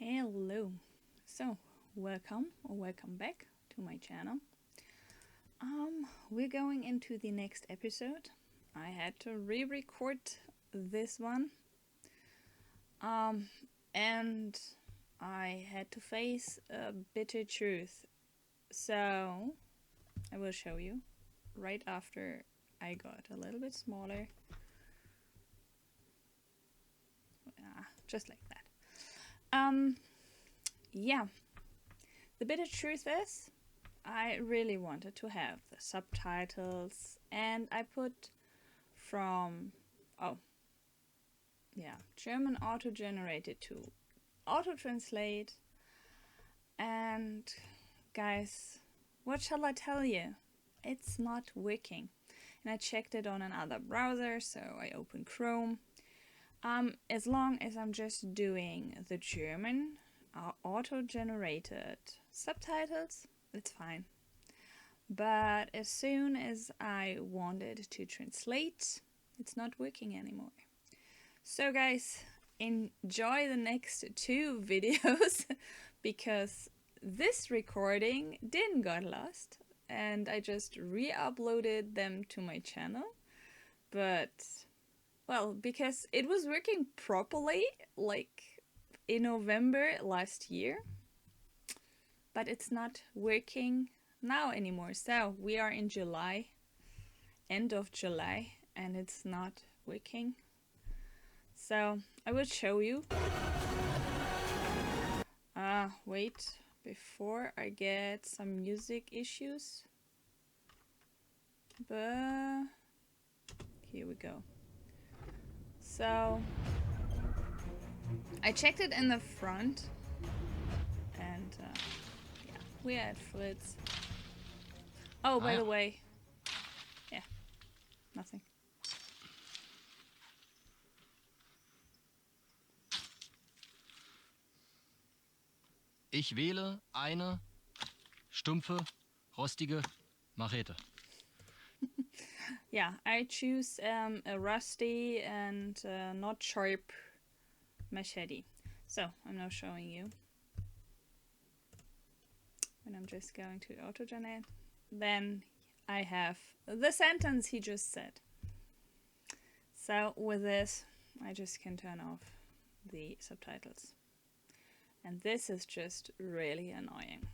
Hello. So, welcome or welcome back to my channel. We're going into the next episode. I had to re-record this one. And I had to face a bitter truth. So, I will show you right after I got a little bit smaller. Just like that. Yeah. The bitter truth is, I really wanted to have the subtitles, and I put from, German auto-generated to auto-translate. And guys, what shall I tell you? It's not working. And I checked it on another browser, so I opened Chrome. As long as I'm just doing the German auto-generated subtitles, it's fine. But as soon as I wanted to translate, it's not working anymore. So guys, enjoy the next 2 videos because this recording didn't got lost and I just re-uploaded them to my channel. But well, because it was working properly, like in November last year, but it's not working now anymore. So we are in July, end of July, and it's not working. So I will show you. Wait, before I get some music issues. But here we go. So I checked it in the front, and yeah, we had Fritz. Oh, by the way, yeah, nothing. Ich wähle eine stumpfe, rostige Machete. Yeah, I choose a rusty and not sharp machete. So I'm now showing you. And I'm just going to auto-generate. Then I have the sentence he just said. So with this, I just can turn off the subtitles. And this is just really annoying.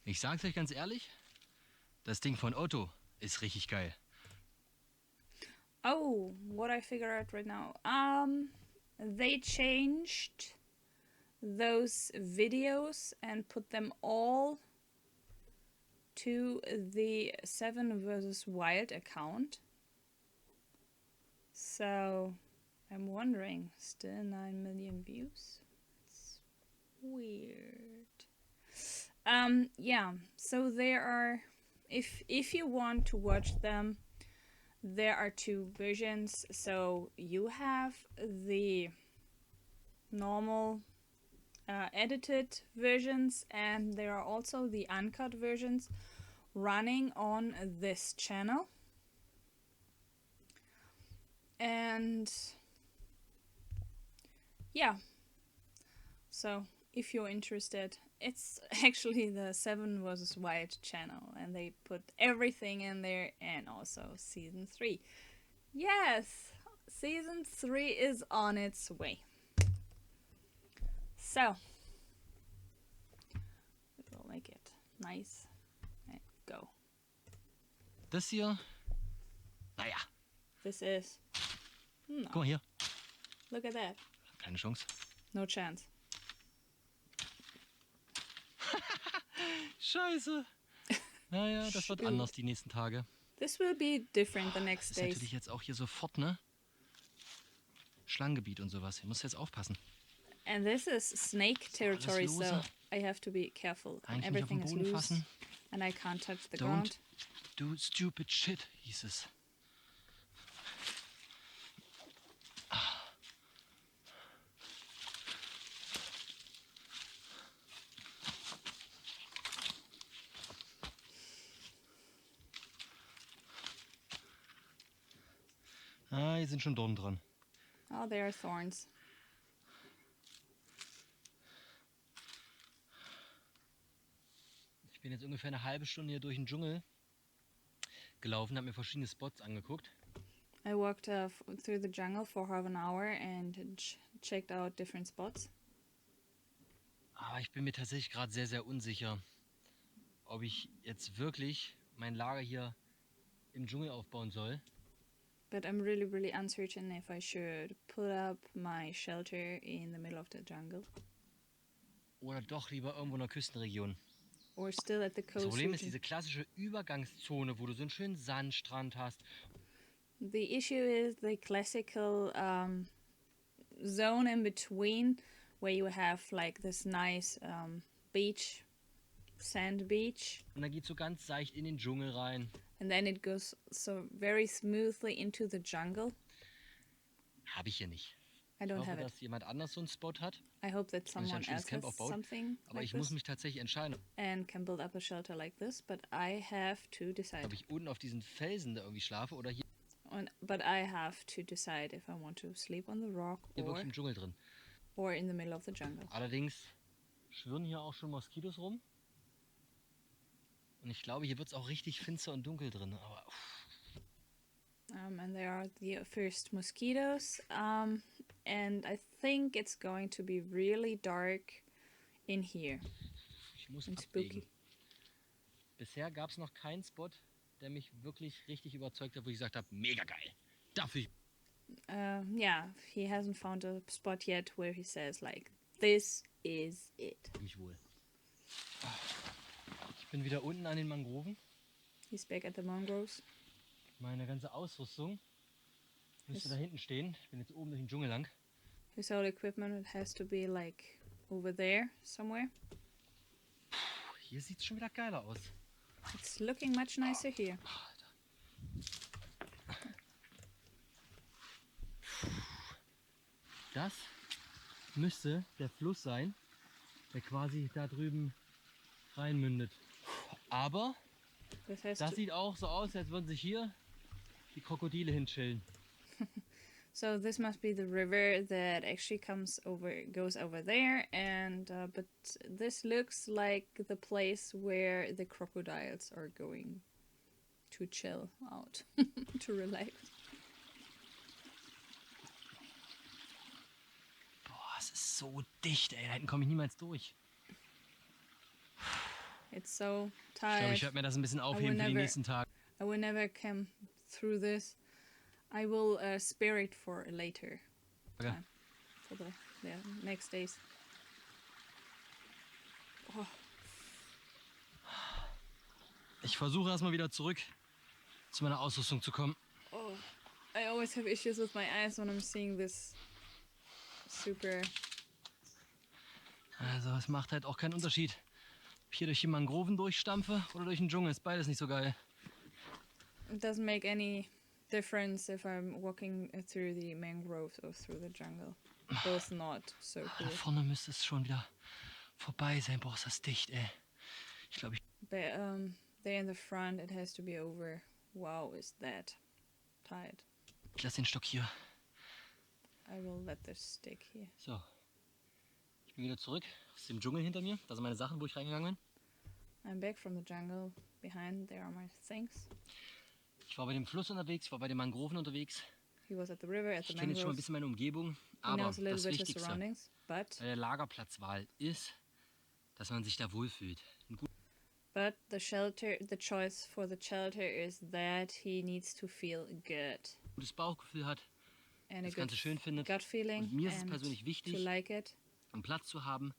Ich sag's euch ganz ehrlich, das Ding von Otto ist richtig geil. Oh, what I figured out right now. They changed those videos and put them all to the 7 vs Wild account. So I'm wondering, still 9 million views? It's weird. Yeah, so there are, if you want to watch them, there are 2 versions. So you have the normal edited versions, and there are also the uncut versions running on this channel. And yeah, so if you're interested, it's actually the 7 vs Wild channel, and they put everything in there, and also season 3. Yes, season 3 is on its way. So we'll make it nice and go. Das hier, naja. This is no. Guck mal hier. Look at that. Keine Chance. No chance. Scheiße. Naja, das wird anders die nächsten Tage. This will be different the next Das ist days. natürlich jetzt auch hier sofort, ne? Schlangengebiet und sowas. Hier musst du jetzt aufpassen. And this is snake territory, alles so lose. I have to be careful. Eigentlich nicht auf Everything den is Boden loose, fassen. and I can't touch the Don't ground. do stupid shit, hieß es. Hier sind schon Dornen dran. Oh, there are thorns. Ich bin jetzt ungefähr eine halbe Stunde hier durch den Dschungel gelaufen, habe mir verschiedene Spots angeguckt. I walked through the jungle for half an hour and checked out different spots. Aber ich bin mir tatsächlich gerade sehr, sehr unsicher, ob ich jetzt wirklich mein Lager hier im Dschungel aufbauen soll. But I'm really, really uncertain if I should put up my shelter in the middle of the jungle. Oder doch lieber irgendwo in der Küstenregion. Or still at the Das coast Problem ist region. diese klassische Übergangszone, wo du so einen schönen Sandstrand hast. The issue is the classical zone in between where you have like this nice beach, sand beach. Und dann geht so ganz seicht in den Dschungel rein. And then it goes so very smoothly into the jungle. Habe ich hier nicht. I Ich don't hoffe, have it. dass jemand anders so einen Spot hat. I hope that Und sich someone ein schönes else Camp has aufbaut. something Aber like ich muss this mich tatsächlich entscheiden. and can build up a shelter like this, but I have to decide. Ob ich unten auf diesen Felsen da irgendwie schlafe oder hier But I have to decide if I want to sleep on the rock wirklich im Dschungel drin. or in the middle of the jungle. Allerdings schwirren hier auch schon Moskitos rum. Und ich glaube, hier wird es auch richtig finster und dunkel drin. Aber And there are the first mosquitoes. And I think it's going to be really dark in here ich muss and abwägen. spooky. Bisher gab es noch keinen Spot, der mich wirklich richtig überzeugt hat, wo ich gesagt habe, mega geil. Dafür Yeah, he hasn't found a spot yet where he says like, this is it. fühle ich mich wohl. Ich bin wieder unten an den Mangroven. He's back at the mangroves. Meine ganze Ausrüstung müsste Yes. da hinten stehen. Ich bin jetzt oben durch den Dschungel lang. His whole equipment has to be like over there somewhere. Hier sieht es schon wieder geiler aus. It's looking much nicer here. Das müsste der Fluss sein, der quasi da drüben reinmündet. Aber This has das to, sieht auch so aus, als würden sich hier die Krokodile hinchillen. so this must be the river that actually goes over there, and but this looks like the place where the crocodiles are going to chill out, to relax. Boah, es ist so dicht, ey. Da hinten komme ich niemals durch. It's so Ich glaube, tired. ich werde mir das ein bisschen aufheben für die never- nächsten Tage. I will never come through this. I will spare it for later, Okay. for the next days. Oh, Ich versuche erstmal wieder zurück zu meiner Ausrüstung zu kommen. oh, I always have issues with my eyes when I'm seeing this super. Also es macht halt auch keinen Unterschied, ob ich hier durch die Mangroven durchstampfe oder durch den Dschungel. Ist beides nicht so geil. It doesn't make any difference if I'm walking through the mangroves or through the jungle. Both not so Da cool. vorne müsste es schon wieder vorbei sein. Boah, ist das dicht, ey. Ich glaube, But there in the front, it has to be over. Wow, is that tight? ich lasse den Stock hier. I will let this stick here. So. Ich bin wieder zurück aus dem Dschungel hinter mir. Das sind meine Sachen, wo ich reingegangen bin. I'm back from the jungle. Behind there are my things. Ich war bei dem Fluss unterwegs, ich war bei den Mangroven unterwegs. He was at the river, at the Ich kenne jetzt schon ein mangroves. bisschen meine Umgebung. He Aber knows a little das bit his Wichtigste surroundings, but bei der Lagerplatzwahl ist, dass man sich da wohlfühlt. the choice for the shelter is that he needs to feel good Ein gutes Bauchgefühl hat, and a das good Ganze schön findet. gut feeling Und mir ist es and persönlich to wichtig, like it. einen Platz zu haben,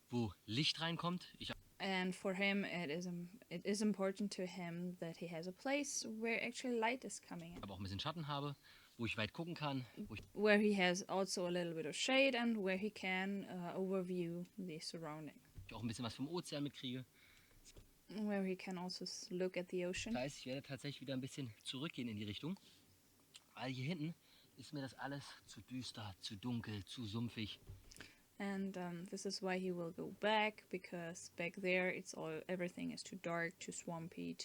wo Licht reinkommt. Ich And for him, it is important to him that he has a place where actually light is coming in, aber auch ein bisschen Schatten habe, wo ich weit gucken kann, wo ich where he has also a little bit of shade and where he can overview the surrounding, auch ein bisschen was vom Ozean mitkriege. where he can also look at the ocean. Das heißt, ich werde tatsächlich wieder ein bisschen zurückgehen in die Richtung, weil hier hinten ist mir das alles zu düster, zu dunkel, zu sumpfig. And this is why he will go back, because back there everything is too dark, too swampy,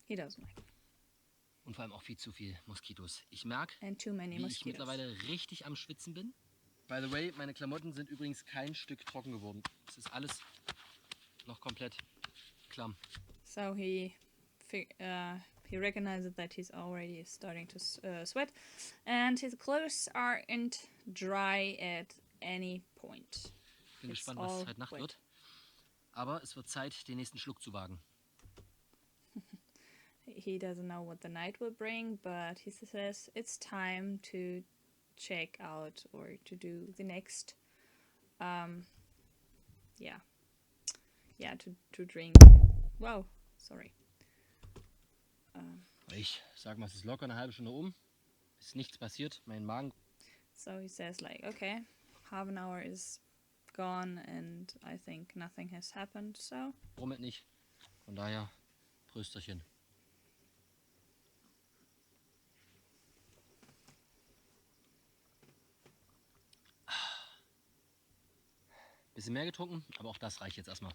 he doesn't like it. Und vor allem auch viel zu viel Moskitos. Ich merke, And too many wie ich mosquitoes. mittlerweile richtig am Schwitzen bin. By the way, meine Klamotten sind übrigens kein Stück trocken geworden. Es ist alles noch komplett klamm. So he recognizes that he's already starting to sweat, and his clothes aren't dry at any point. Bin It's gespannt, all was heute Nacht wet. wird. Aber es wird Zeit, den nächsten Schluck zu wagen. He doesn't know what the night will bring, but he says it's time to check out or to do the next, to drink. Wow, sorry. Ich sag mal, es ist locker eine halbe Stunde ist nichts passiert. Mein Magen. So he says like, okay, half an hour is gone and I think nothing has happened, so. Brummelt nicht. Von daher, Prösterchen. Bisschen mehr getrunken, aber auch das reicht jetzt erstmal.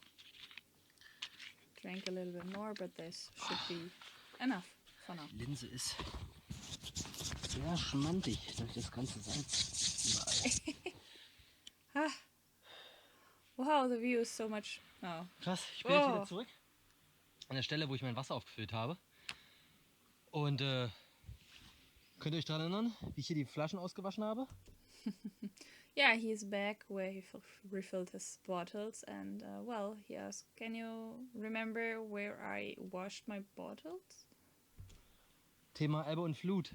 Drank a little bit more, but this should be enough for now. Die Linse ist sehr schmantig durch das ganze Salz überall. Wow, the view is so much. Oh. Krass, ich bin jetzt wieder zurück an der Stelle, wo ich mein Wasser aufgefüllt habe. Und könnt ihr euch daran erinnern, wie ich hier die Flaschen ausgewaschen habe? Yeah, he's back where he refilled his bottles, and well, he asked, "Can you remember where I washed my bottles?" Thema Ebbe und Flut.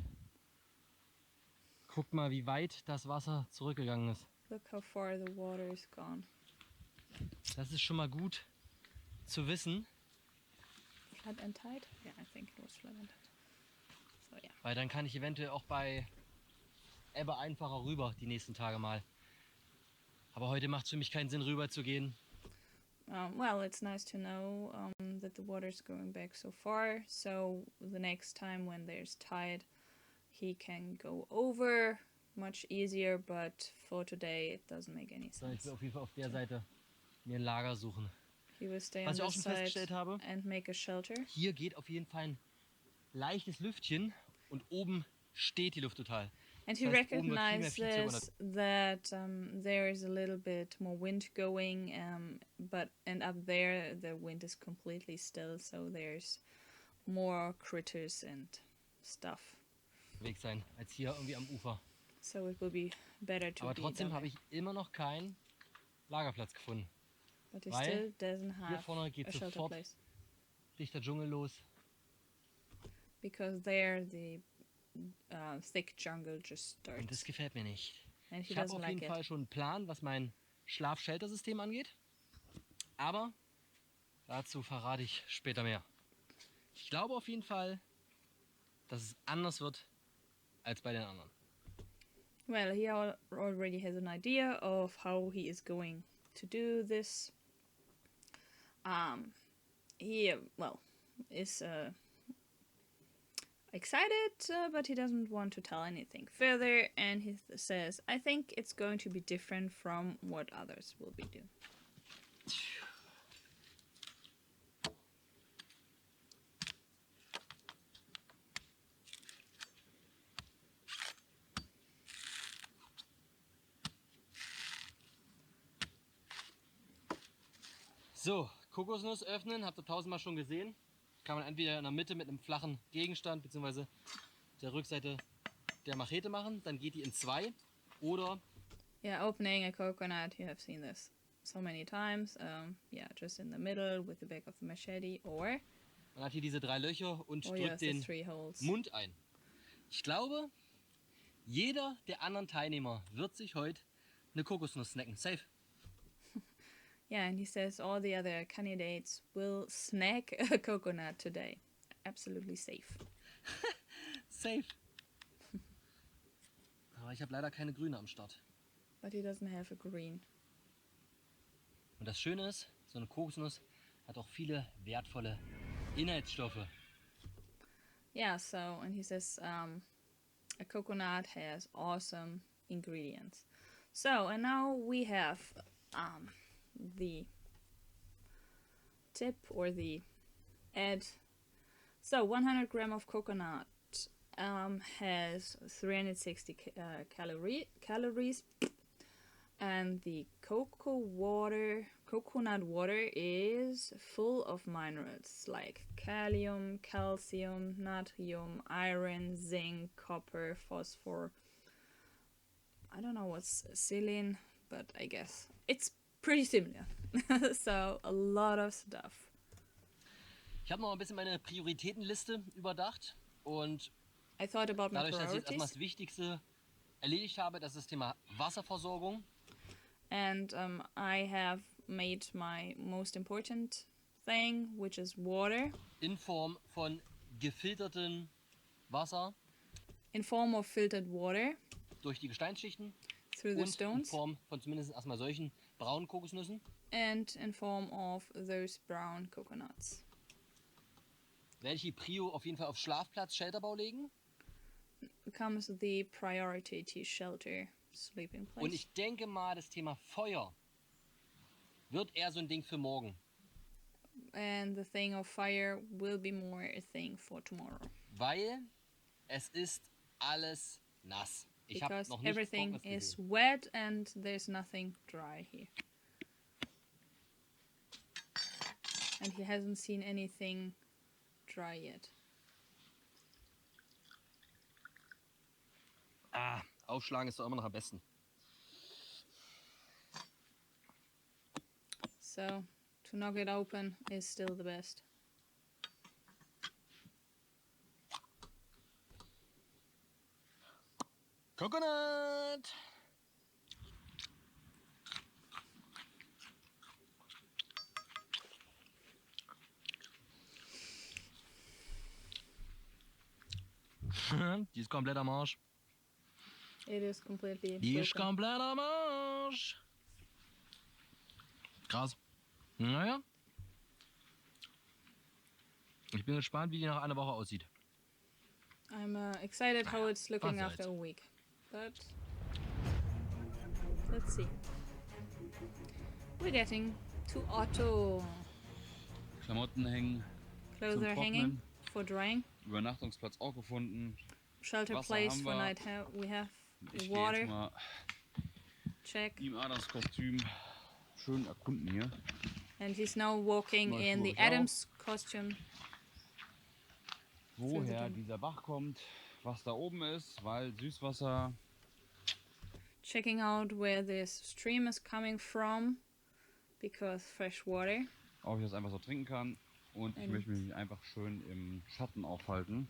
Guckt mal, wie weit das Wasser zurückgegangen ist. Look how far the water is gone. Das ist schon mal gut zu wissen. Flood and tide? Yeah, I think it was flood and tide. So yeah. Weil dann kann ich eventuell auch bei Ebbe einfacher rüber die nächsten Tage mal. Aber heute macht es für mich keinen Sinn, rüber zu gehen. Well, it's nice to know that the water's going back so far. So the next time when there's tide, he can go over much easier. But for today, it doesn't make any So, ich sense. will auf jeden Fall auf der Seite mir ein Lager suchen. He will stay Was on ich auch this schon side festgestellt habe, and make a shelter. hier geht auf jeden Fall ein leichtes Lüftchen und oben steht die Luft total. And he Das heißt, oben wird viel mehr recognizes that there is a little bit more wind going, and up there the wind is completely still, so there's more critters and stuff. Weg sein, als hier irgendwie am Ufer. So it will be better to Aber be trotzdem down habe there. ich immer noch keinen Lagerplatz gefunden. But he weil still doesn't Hier have vorne geht a shelter sofort place dichter Dschungel los. because there the thick jungle just Und das starts, gefällt mir nicht. and he Ich habe doesn't auf like jeden it. Fall schon einen Plan, was mein Schlaf-Shelter-System angeht. Aber dazu verrate ich später mehr. Ich glaube auf jeden Fall, dass es anders wird als bei den anderen. Well, he already has an idea of how he is going to do this. He is excited, but he doesn't want to tell anything further, and he says, "I think it's going to be different from what others will be doing." So, Kokosnuss öffnen, habt ihr tausendmal schon gesehen. Kann man entweder in der Mitte mit einem flachen Gegenstand bzw. der Rückseite der Machete machen, dann geht die in zwei. Oder Yeah, opening a coconut, you have seen this so many times. Just in the middle with the back of the machete, or man hat hier diese 3 Löcher und you drückt have the den 3 holes. Mund ein. Ich glaube, jeder der anderen Teilnehmer wird sich heute eine Kokosnuss snacken. Safe. Yeah, and he says all the other candidates will snack a coconut today. Absolutely safe. Safe. Aber ich habe leider keine Grüne am Start. But he doesn't have a green. Und das Schöne ist, so eine Kokosnuss hat auch viele wertvolle Inhaltsstoffe. Yeah, so, and he says a coconut has awesome ingredients. So, and now we have the tip or the ad. So, 100 gram of coconut has 360 calories. And the coconut water is full of minerals like kalium, calcium, natrium, iron, zinc, copper, phosphor. I don't know what's selene, but I guess it's pretty similar. So a lot of stuff. Ich habe noch ein bisschen meine Prioritätenliste überdacht und I thought about my dadurch, dass ich jetzt erstmal priorities, das Wichtigste erledigt habe, das ist das Thema Wasserversorgung. and I have made my most important thing, which is water, In Form von gefiltertem Wasser in form of filtered water durch die Gesteinsschichten through the und in stones, Form von zumindest erstmal solchen braunen Kokosnüssen. and in form of those brown coconuts. Werde ich die Prio auf jeden Fall auf Schlafplatz, Shelterbau legen. Becomes the priority to shelter sleeping Und place. ich denke mal, das Thema Feuer wird eher so ein Ding für morgen. And the thing of fire will be more a thing for tomorrow. Weil es ist alles nass. Ich habe Because noch nichts everything Trockenes is gesehen. wet and there's nothing dry here. And he hasn't seen anything dry yet. Aufschlagen ist doch immer noch am besten. So, to knock it open is still the best. Coconut! Die ist komplett am Arsch. It is completely Die ist broken. komplett am Arsch. Krass. Naja. Ich bin gespannt, wie die nach einer Woche aussieht. I'm excited how it's looking Fast after a week. But let's see. We're getting to Otto. Klamotten hängen, Clothes Zum are hanging Trocknen. for drying. Übernachtungsplatz auch gefunden. Shelter Wasser place haben for wir. night. We have Ich gehe water. jetzt mal Check. im Adamskostüm schön erkunden hier. And he's now walking Mal in the Schuhe Adams costume. Woher dieser Bach kommt, was da oben ist, weil Süßwasser, Checking out where this stream is coming from. Because fresh water. ob ich das einfach so trinken kann. Und ich Und- möchte mich einfach schön im Schatten aufhalten.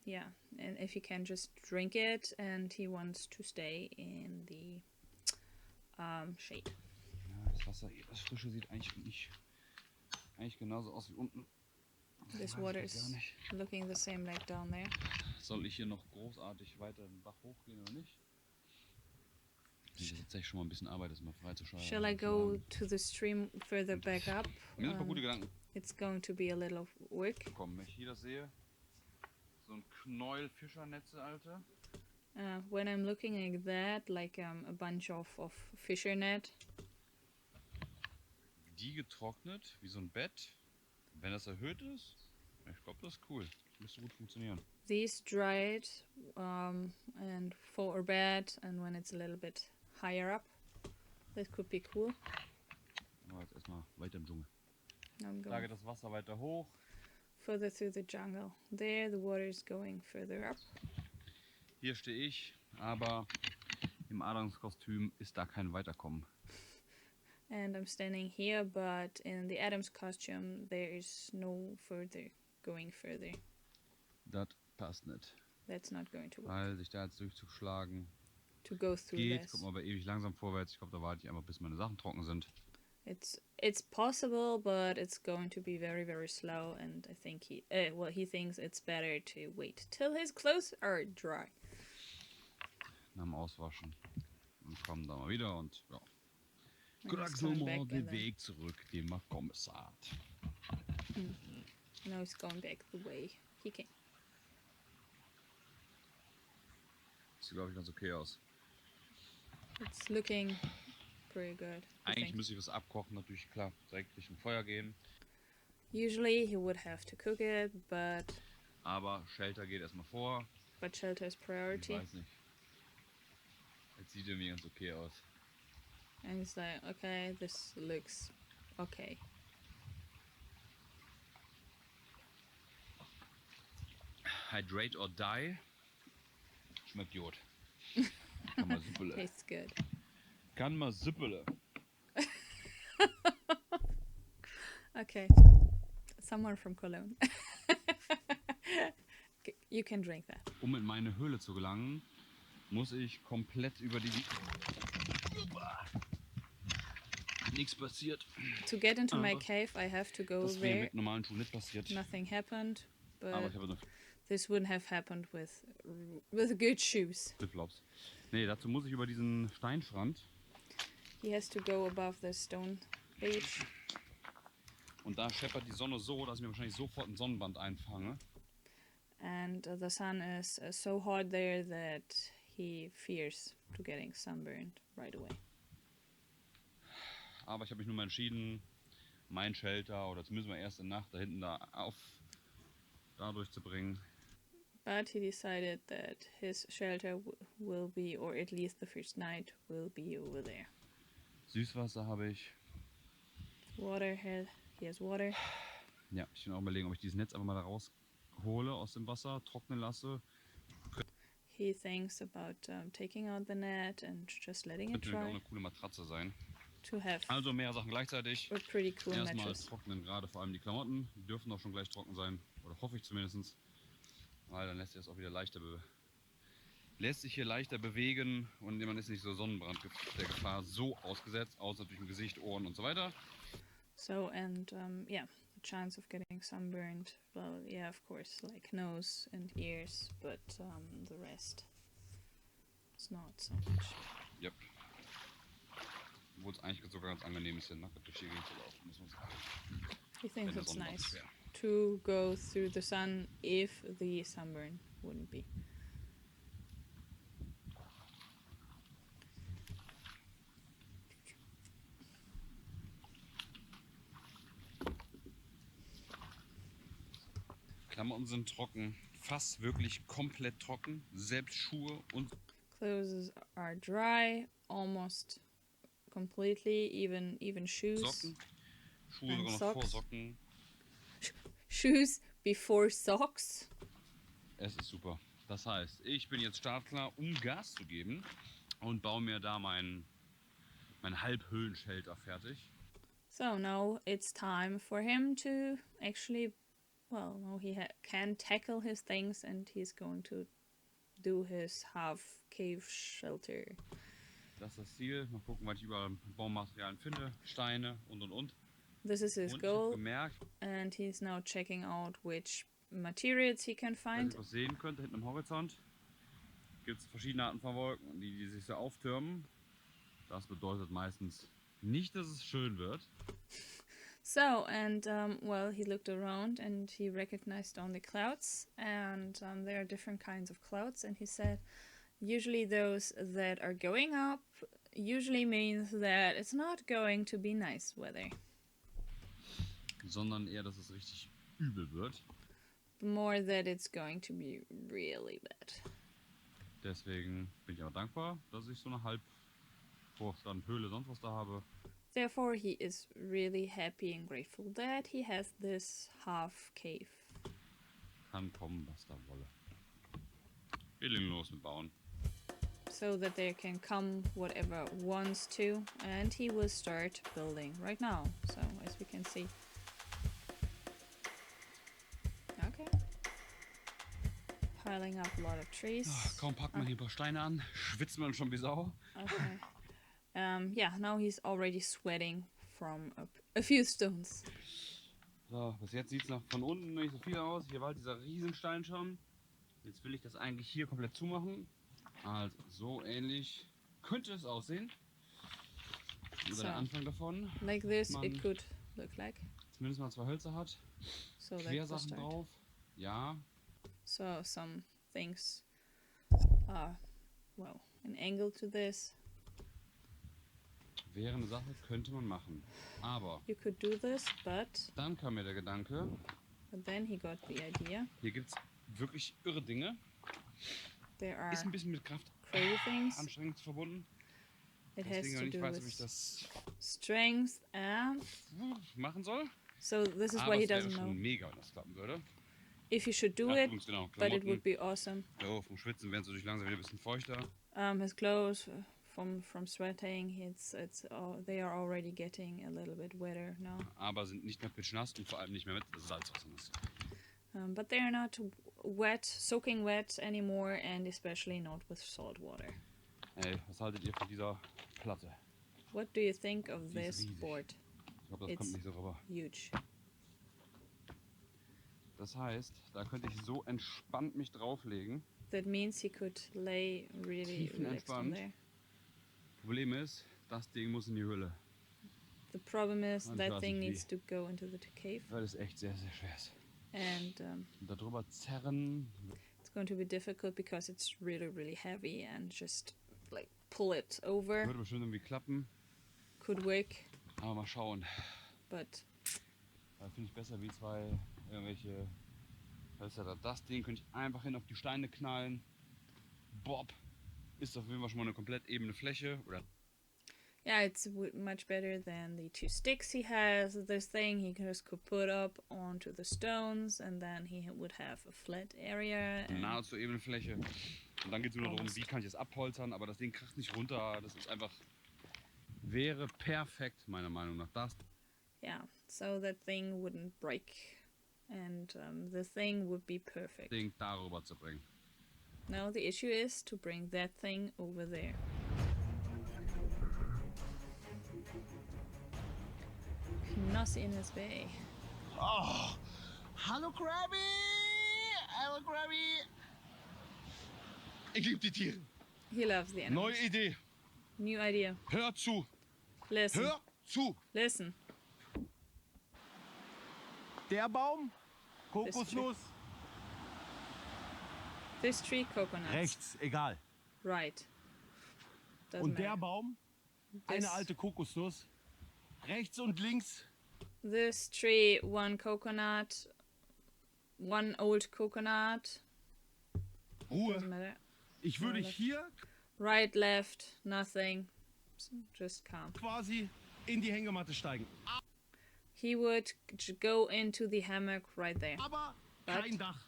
Yeah, and if he can just drink it, and he wants to stay in the shade. Ja, das Wasser hier, das Frische sieht eigentlich genauso aus wie unten. This Weiß water ich gar is nicht. looking the same like down there. Soll ich hier noch großartig weiter den Bach hochgehen oder nicht? Das ist tatsächlich schon mal ein bisschen Arbeit, das mal freizuschalten. Shall I go to the stream further back up? Mir sind ein paar gute Gedanken It's going to be a little work. gekommen. Wenn ich hier das sehe, so ein Knäuel Fischernetze, Alter. When I'm looking at that, like a bunch of fisher net, Die getrocknet, wie so ein Bett. Wenn das erhöht ist, ich glaube, das ist cool. Das müsste gut funktionieren. these dried and for a bed, and when it's a little bit higher up, that could be cool. Aber jetzt erstmal weiter im Dschungel. I'm going Lage das Wasser weiter hoch. further through the jungle. There, the water is going further up. Hier stehe ich, aber im Adamskostüm ist da kein Weiterkommen. And I'm standing here, but in the Adams costume, there is no further going further. Das passt nicht. That's not going to work. Weil sich da jetzt durchzuschlagen To go through geht, this. kommt man aber ewig langsam vorwärts. Ich glaube, da warte ich einfach, bis meine Sachen trocken sind. It's possible, but it's going to be very, very slow. And I think he thinks it's better to wait till his clothes are dry. Nach dem Auswaschen. Und kommen da mal wieder und ja. And he's Krax coming nochmal back den and then- Weg zurück, den man kommissar. Now he's going back the way he came. Sieht, glaube ich, ganz okay aus. It's looking pretty good. I Eigentlich think. müsste ich was abkochen, natürlich klar. Direkt Richtung Feuer gehen. Usually he would have to cook it, but Aber Shelter geht erstmal vor. shelter is Ich priority. weiß nicht. Jetzt sieht irgendwie ganz okay aus. And he's like, okay, this looks okay. Hydrate or die. Schmeckt Jod. Kann man Süppele. Tastes good. Kann man Süppele. Okay. Someone from Cologne. You can drink that. Um in meine Höhle zu gelangen, muss ich komplett über die... Nichts passiert. To get into my cave, I have to go Das wäre there. mit normalen Schuhen nicht passiert. Nothing happened, Aber but ich habe noch this wouldn't have happened with good shoes. Flipflops. Nee, dazu muss ich über diesen Steinstrand. He has to go above the stone beach. Und da scheppert die Sonne so, dass ich mir wahrscheinlich sofort ein Sonnenbrand einfange. And the sun is so hot there that he fears to getting sunburned right away. Aber ich habe mich nun mal entschieden, mein Shelter oder zumindest mal erste Nacht da hinten da durchzubringen. But he decided that his shelter will be, or at least the first night, will be over there. Süßwasser habe ich. Water, he has water. Ja, ich bin auch überlegen, ob ich dieses Netz einfach mal da raushole aus dem Wasser, trocknen lasse. He thinks about taking out the net and just letting it Könnte nämlich auch dry eine coole Matratze sein. to have Also mehrere Sachen gleichzeitig. a pretty cool Erstmal mattress. trocknen gerade vor allem die Klamotten. Die dürfen auch schon gleich trocken sein. Oder hoffe ich zumindest. Weil dann lässt sich das auch wieder lässt sich hier leichter bewegen und man ist nicht so Sonnenbrand der Gefahr so ausgesetzt, außer natürlich im Gesicht, Ohren und so weiter. So, and yeah, the chance of getting sunburned, well, yeah, of course, like nose and ears, but the rest is not so much. Yep. Obwohl es eigentlich sogar ganz angenehm ist, hier nackt durch die Gegend zu laufen, muss man sagen. He thinks Wenn der it's Sonnenbrand nice wäre. to go through the sun if the sunburn wouldn't be. Klamotten sind trocken, fast wirklich komplett trocken, selbst Schuhe und Clothes are dry, almost completely, even shoes. Socken. Schuhe And sogar noch vor socks. Socken. Shoes before socks. Es ist super. Das heißt, ich bin jetzt startklar, um Gas zu geben und baue mir da mein Halbhöhlen-Shelter fertig. So now it's time for him to actually, well, now he can tackle his things and he's going to do his half cave shelter. Das ist das Ziel. Mal gucken, was ich überall Baumaterialien finde. Steine und. This is his Und ich habe goal, gemerkt, and he's now checking out which materials he can wenn find. ihr was sehen könnt, hinten am Horizont gibt es verschiedene Arten von Wolken, die sich so auftürmen. Das bedeutet meistens nicht, dass es schön wird. So, and well, he looked around and he recognized only clouds, and there are different kinds of clouds, and he said usually those that are going up usually means that it's not going to be nice weather. Sondern eher, dass es richtig übel wird. More that it's going to be really bad. Deswegen bin ich auch dankbar, dass ich so eine Halbvorstand, Höhle, sonst was da habe. Therefore, he is really happy and grateful that he has this half cave. Kann kommen, was da wolle. Wir legen los mit Bauen. So that there can come whatever wants to, and he will start building right now. So, as we can see. Okay. Piling up a lot of trees. Kaum packt man hier ein paar Steine an, schwitzt man schon wie Sau. Okay. Yeah, now he's already sweating from a few stones. So, bis jetzt sieht es noch von unten nicht so viel aus. Hier war halt dieser Riesenstein schon. Jetzt will ich das eigentlich hier komplett zumachen. Also so ähnlich könnte es aussehen. Oder So. der Anfang davon. Like this, Man it could look like. zumindest mal 2 Hölzer hat. So that's the Quersachen start. drauf. Ja. So some things are, well, an angle to this. Wäre eine Sache, könnte man machen. Aber You could do this, but dann kam mir der Gedanke, then he got the idea. hier gibt es wirklich irre Dinge. There are Ist ein bisschen mit Kraft crazy things. anstrengend verbunden. It has Deswegen to ich do weiß, wie ich with das strength and... machen soll. So this is Aber what he es wäre doesn't schon know. mega, wenn das klappen würde. If he should do Ach, it, übrigens, genau, but it would Klamotten. be awesome. So, vom Schwitzen werden sie natürlich langsam wieder ein bisschen feuchter. His clothes from sweating, they are already getting a little bit wetter now. Aber sind nicht mehr pitschnass und vor allem nicht mehr mit Salzwasser nass. But they are not wet, soaking wet anymore, and especially not with salt water. Ey, was haltet ihr von dieser Platte? What do you think of Die ist this riesig. board? Ich glaube, das It's kommt nicht so rüber. huge. Das heißt, da könnte ich so entspannt mich drauflegen. That means he could lay really relaxed on Tiefenentspannt. there. Problem ist, das Ding muss in die Höhle. The problem is Und ich that weiß thing nicht wie. needs to go into the cave, Weil es echt sehr, sehr schwer ist. and Und darüber zerren. it's going to be difficult because it's really, really heavy, and just like pull it over Würde bestimmt irgendwie klappen. could work, Aber mal schauen. but Da finde ich besser wie zwei irgendwelche Hölzer. Das Ding könnte ich einfach hin auf die Steine knallen. Bob. Ist auf jeden Fall schon mal eine komplett ebene Fläche. Oder yeah, it's much better than the 2 sticks he has. This thing he just could put up onto the stones, and then he would have a flat area. eine And nahezu ebene Fläche. Und dann geht es nur noch darum, wie kann ich es abholzern. Aber das Ding kracht nicht runter. Das ist einfach... Wäre perfekt, meiner Meinung nach. Das yeah, so that thing wouldn't break, and the thing would be perfect. Ding darüber zu bringen. Now the issue is to bring that thing over there. Knoss in his way. Oh, hallo Krabby! Hallo Krabby! Ich liebe die Tiere. He loves the animals. Neue Idee. New idea. Hör zu. Listen. Hör zu. Listen. Der Baum, Kokosnuss, This tree, coconuts. rechts, egal. Right. Doesn't Und der matter. Baum, This- eine alte Kokosnuss, rechts und links. This tree, one coconut, one old coconut. Ruhe. Doesn't matter. Ich würde left. hier Right, left, nothing. Just calm. quasi in die Hängematte steigen. He would go into the hammock right there, Aber Was? kein Dach.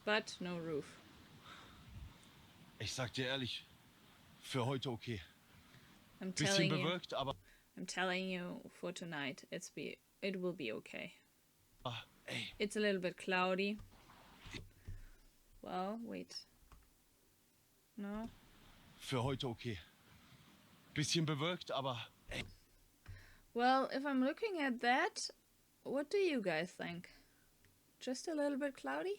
but no roof. Ich sag dir ehrlich, für heute okay. I'm Bisschen telling you, bewölkt, aber I'm telling you, for tonight, it will be okay. ey, It's a little bit cloudy. Well, wait. No. für heute okay. Bisschen bewölkt, aber ey, Well, if I'm looking at that, what do you guys think? Just a little bit cloudy?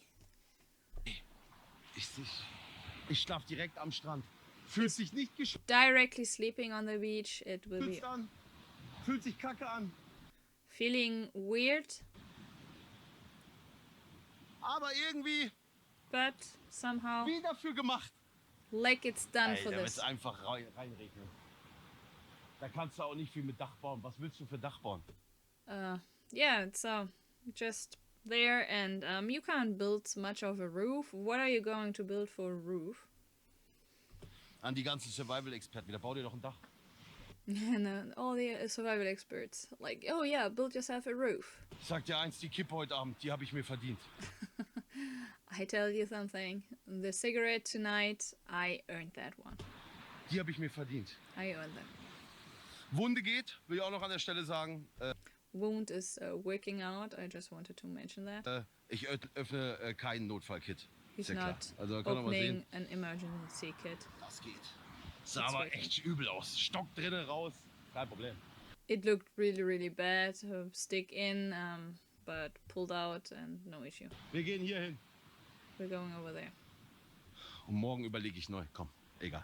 ich schlaf direkt am Strand. Fühlt sich nicht geschützt Directly sleeping on the beach, it will be an. Fühlt sich kacke an. feeling weird, Aber irgendwie but somehow wie dafür gemacht. like it's done Ey, for da this. wird's einfach reinregnen. Da kannst du auch nicht viel mit Dach bauen. Was willst du für Dach bauen? Yeah, it's just there, and you can't build much of a roof. What are you going to build for a roof? An die ganzen Survival-Experten wieder. Bau dir doch ein Dach. And all the survival experts, like, oh yeah, build yourself a roof. Ich sag dir eins, die Kippe heute Abend, die habe ich mir verdient. I tell you something, the cigarette tonight, I earned that one. Die habe ich mir verdient. I earned them. Wunde geht, will ich auch noch an der Stelle sagen. Wound is working out. I just wanted to mention that. Ich öffne keinen Notfallkit. He's Ist ja klar. not Also kann man mal opening sehen. an emergency kit. Das geht. Sah aber working. echt übel aus. Stock drinnen raus. Kein Problem. It looked really, really bad. Stick in, but pulled out, and no issue. Wir gehen hier hin. We're going over there. Und morgen überlege ich neu. Komm, egal.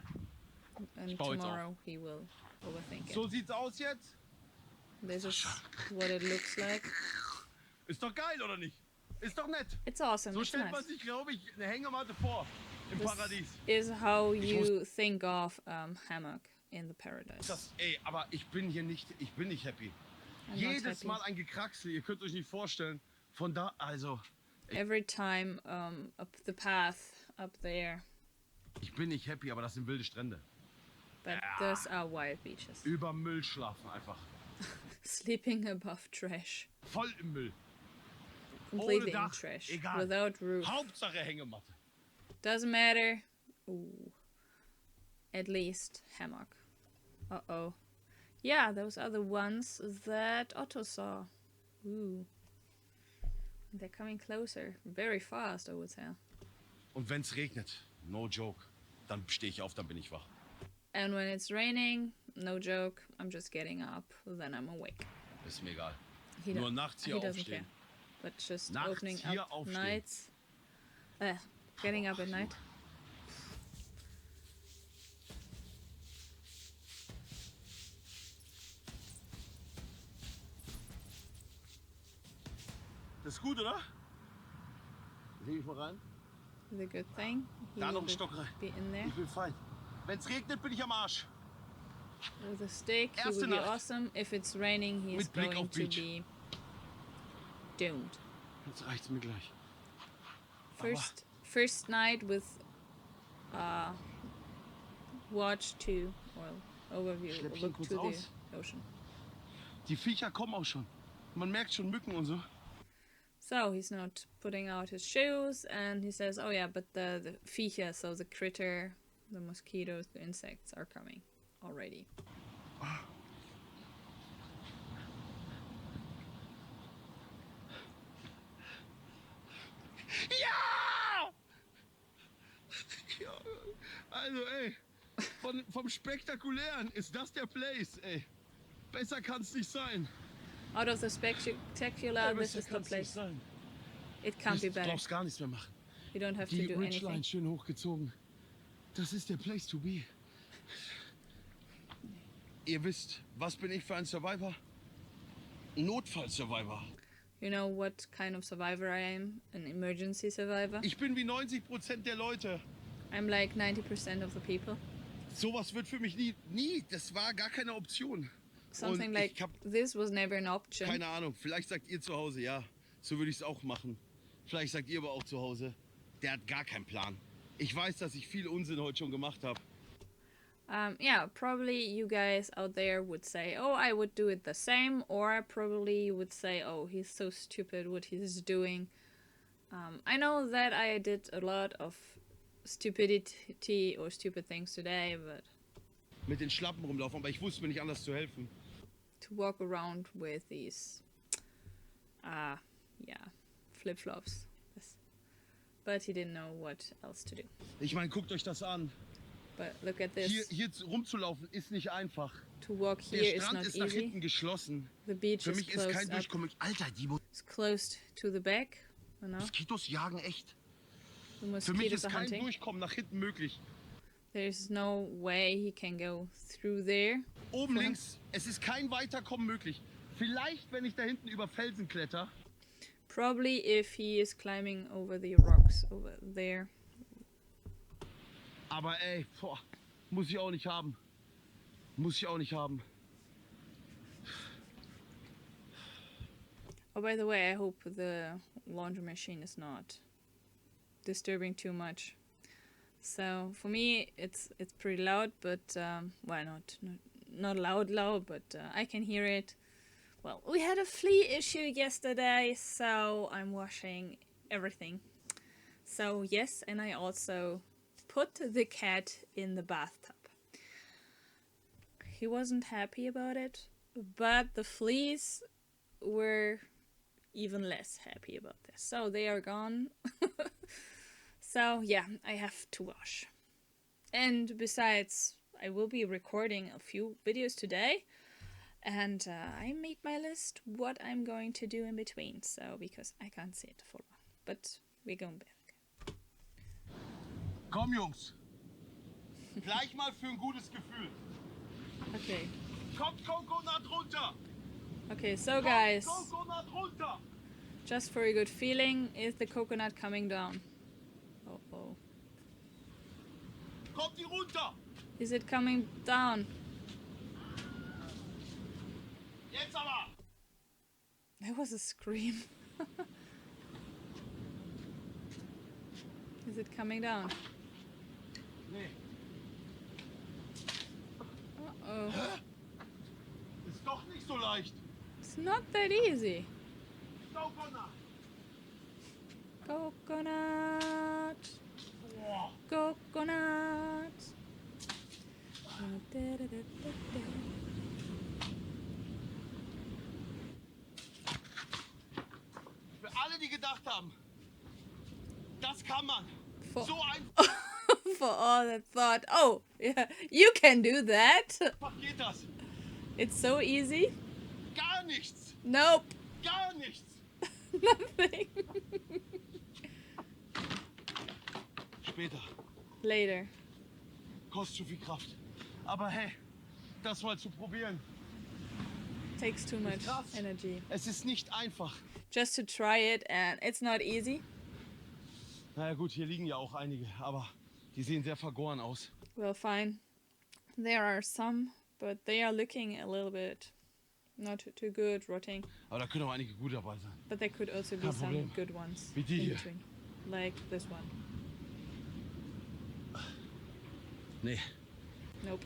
And baue jetzt auf. tomorrow he will overthink it. So sieht's aus jetzt. This is what it looks like. Ist doch geil, oder nicht? Ist doch nett. It's awesome. So It's stellt man nice. sich, glaube ich, eine Hängematte vor. Im This Paradies. is how muss- you think of hammock in the paradise. Ey, aber ich bin nicht happy. I'm not Jedes happy. Mal ein Gekraxel, ihr könnt euch nicht vorstellen. Von da, also, Every time up the path up there. ich bin nicht happy, aber das sind wilde Strände. But those are wild beaches. Über Müll schlafen einfach. Sleeping above trash. Voll im Müll. Completely in Dach, trash. egal. Without roof. Hauptsache Hängematte. Doesn't matter. Ooh. At least hammock. Uh-oh. Yeah, those are the ones that Otto saw. Ooh. They're coming closer. Very fast, I would say. Und wenn's regnet, no joke, dann stehe ich auf, dann bin ich wach. And when it's raining, no joke, I'm just getting up, then I'm awake. Ist mir egal. He Nur do- nachts he hier doesn't aufstehen. care. But just Nachts opening hier up aufstehen. nights. Getting up at night. Das ist gut, oder? Leg ich mal rein. Is a good thing. He Da will noch ein Stock rein. be in there. Ich bin fein. Wenn's regnet, bin ich am Arsch. With a stick, he Erste will be Nacht. awesome. If it's raining, he is Mit Blick going auf to Beach. be doomed. Jetzt reicht's mir gleich. First night with watch to, well, overview, Schlepp ich ihn look kurz to aus. the ocean. Die Viecher kommen auch schon. Man merkt schon Mücken und so. So he's not putting out his shoes, and he says, "Oh yeah, but the viecher, so the critter, the mosquitoes, the insects are coming already." Ja! Ja! Also ey, vom Spektakulären ist das der Place, ey. Besser kann's nicht sein. Out of the spectacular, this Besser is the kann's nicht place. sein. It can't be Du better. brauchst gar nichts mehr machen. You don't have to Die do Ridgeline anything. schön hochgezogen. Das ist der Place to be. Ihr wisst, was bin ich für ein Survivor? Notfall-Survivor. You know what kind of survivor I am? An emergency survivor. Ich bin wie 90% der Leute. I'm like 90% of the people. Sowas wird für mich nie, das war gar keine Option. Something Und like ich hab this was never an option. keine Ahnung, vielleicht sagt ihr zu Hause, ja, so würde ich es auch machen. Vielleicht sagt ihr aber auch zu Hause, der hat gar keinen Plan. Ich weiß, dass ich viel Unsinn heute schon gemacht habe. Yeah, probably you guys out there would say, "Oh, I would do it the same," or probably you would say, "Oh, he's so stupid what he's doing." I know that I did a lot of stupidity or stupid things today, but Mit den Schlappen rumlaufen, aber ich wusste mir nicht anders zu helfen. to walk around with these, flip-flops. Yes. But he didn't know what else to do. Ich meine, guckt euch das an. But look at this. Hier rumzulaufen ist nicht einfach. To walk Der here is Strand not ist nach easy. hinten geschlossen. The beach Für is mich ist kein closed up. Durchkommen. Alter, die It's closed to the back. You know, Moskitos jagen echt. the Für mich mosquitoes ist are kein hunting. Durchkommen nach hinten möglich. There's no way he can go through there. Oben links, es ist kein Weiterkommen möglich. Vielleicht, wenn ich da hinten über Felsen kletter. Probably if he is climbing over the rocks over there. Aber ey, boah, muss ich auch nicht haben. Muss ich auch nicht haben. Oh, by the way, I hope the laundry machine is not disturbing too much. So for me, it's pretty loud, but well, not loud, but I can hear it. Well, we had a flea issue yesterday, so I'm washing everything. So yes, and I also put the cat in the bathtub. He wasn't happy about it, but the fleas were even less happy about this. So they are gone. So yeah, I have to wash. And besides, I will be recording a few videos today. And I made my list what I'm going to do in between. So, because I can't see it for long. But we're going back. Komm, Jungs. Gleich mal für ein gutes Gefühl. Okay. Kommt Coconut runter. Okay, so guys, Kommt Coconut runter. just for a good feeling, is the coconut coming down? Oh. Kommt die runter. Is it coming down? Jetzt aber. That was a scream. Is it coming down? Nee. Oh, Ist doch nicht so leicht. it's not that easy. Sauber. Coconut. Boah. Coconut. Für alle, die gedacht haben, das kann man. For, So einfach for all that thought, oh, yeah, you can do that. geht das. It's so easy. Gar nichts. Nope, Gar nichts. nothing. Später. Later. Kostet zu viel Kraft. Aber hey, das mal zu probieren. Takes too much Krass. energy. Es ist nicht einfach. Just to try it, and it's not easy. Naja gut, hier liegen ja auch einige, aber die sehen sehr vergoren aus. Well, fine. There are some, but they are looking a little bit not too good, rotting. Aber da können auch einige gut dabei sein. But there could also be Kein some Problem. good ones Wie die in hier. between. Like this one. Nee. Nope.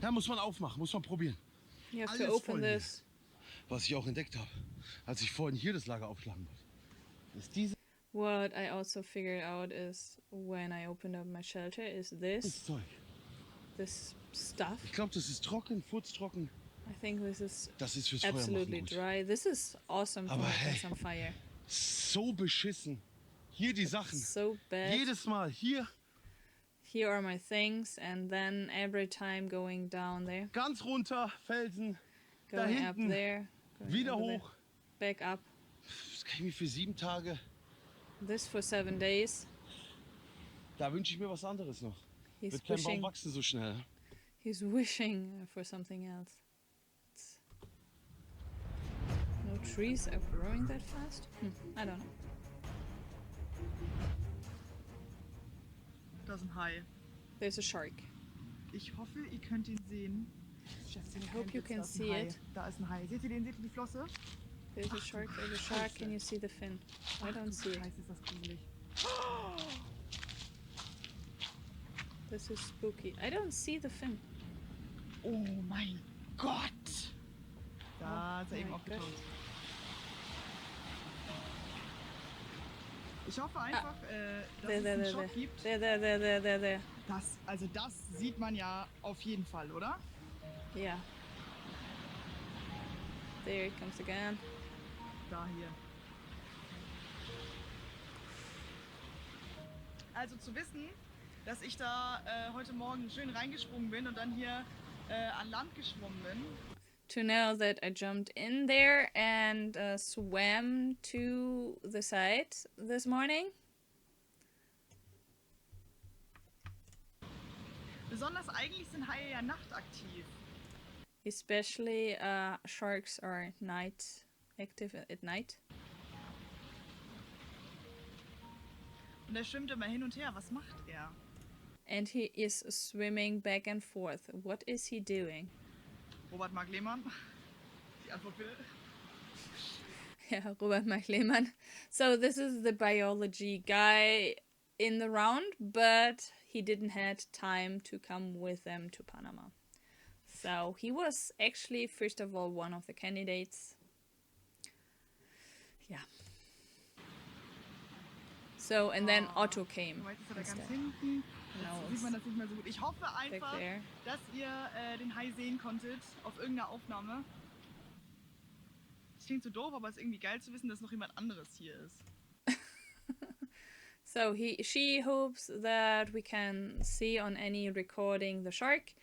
Ja, muss man aufmachen, muss man probieren. You have Alles to open voll hier. this. Was ich auch entdeckt habe, als ich vorhin hier das Lager aufschlagen wollte, ist diese What I also figured out is when I opened up my shelter is das this Zeug. stuff. Ich glaube, das ist trocken, furztrocken. I think this is Das ist fürs absolutely Feuermachen gut. dry. This is awesome for Aber making hey. some fire. So beschissen. Hier die Sachen. So bad. Jedes Mal hier Here are my things, and then every time going down there, ganz runter, Felsen, da going up hinten, there, going wieder over there, hoch. back up. Das kann ich mir für 7 Tage. This for 7 days. Da wünsche ich mir was anderes noch. He's Wird kein Baum wishing. wachsen so schnell. He's wishing for something else. No trees are growing that fast? I don't know. Da ist ein Hai. There's a shark. Ich hoffe, ihr könnt ihn sehen. Schätze, I hope you can see it. Da ist ein Hai. Seht ihr den? Seht ihr die Flosse? There's a shark, there's a shark. Can you see the fin? I don't see it. Scheiße, ist das gruselig. This is spooky. I don't see the fin. Oh mein Gott! Da ist er eben mein aufgetaucht. Ich hoffe einfach, dass There, es there, einen there, Shot there. gibt. There. Das sieht man ja auf jeden Fall, oder? Yeah. There it comes again. Da hier. Also zu wissen, dass ich da heute Morgen schön reingesprungen bin und dann hier an Land geschwommen bin. To know that I jumped in there and swam to the side this morning. Besonders eigentlich sind Haie ja nachtaktiv. Especially sharks are active at night. Und er schwimmt immer hin und her. Was macht er? And he is swimming back and forth. What is he doing? Robert Mark Lehmann? Die Antwort bitte. Yeah, Robert Mark Lehmann. So this is the biology guy in the round, but he didn't had time to come with them to Panama. So he was actually, first of all, one of the candidates. Yeah. So, and then Otto came. Jetzt ist er da ganz instead. hinten. Now Jetzt sieht man das nicht mehr so gut. Ich hoffe back einfach, there. dass ihr den Hai sehen konntet auf irgendeiner Aufnahme. Das klingt so doof, aber es ist irgendwie geil zu wissen, dass noch jemand anderes hier ist. So she hopes that we can see on any recording the shark,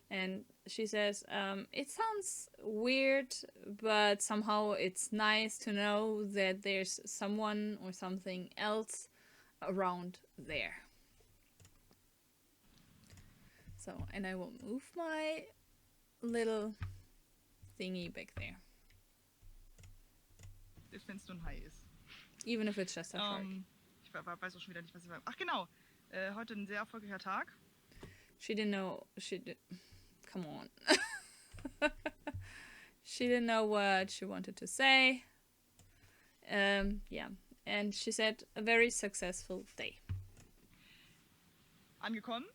and she says it sounds weird, but somehow it's nice to know that there's someone or something else around there. So, and I will move my little thingy back there, Selbst wenn es nur ein Hai ist. even if it's just a shark. Ich weiß auch schon wieder nicht, was ich war. Ach genau, heute ein sehr erfolgreicher Tag. She didn't know. Come on. She didn't know what she wanted to say. Yeah, and she said a very successful day. Angekommen.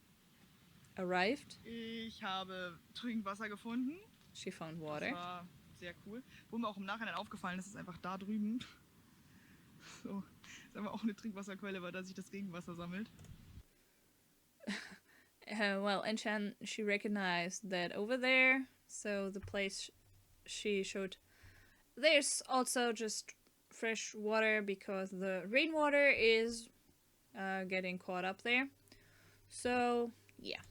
arrived. Ich habe Trinkwasser gefunden. She found Das water. war sehr cool. Wo mir auch im Nachhinein aufgefallen ist, ist einfach da drüben. So, ist einfach auch eine Trinkwasserquelle, weil da sich das Regenwasser sammelt. Well, and she recognized that over there, so the place she showed, there's also just fresh water because the rainwater is getting caught up there. So, yeah.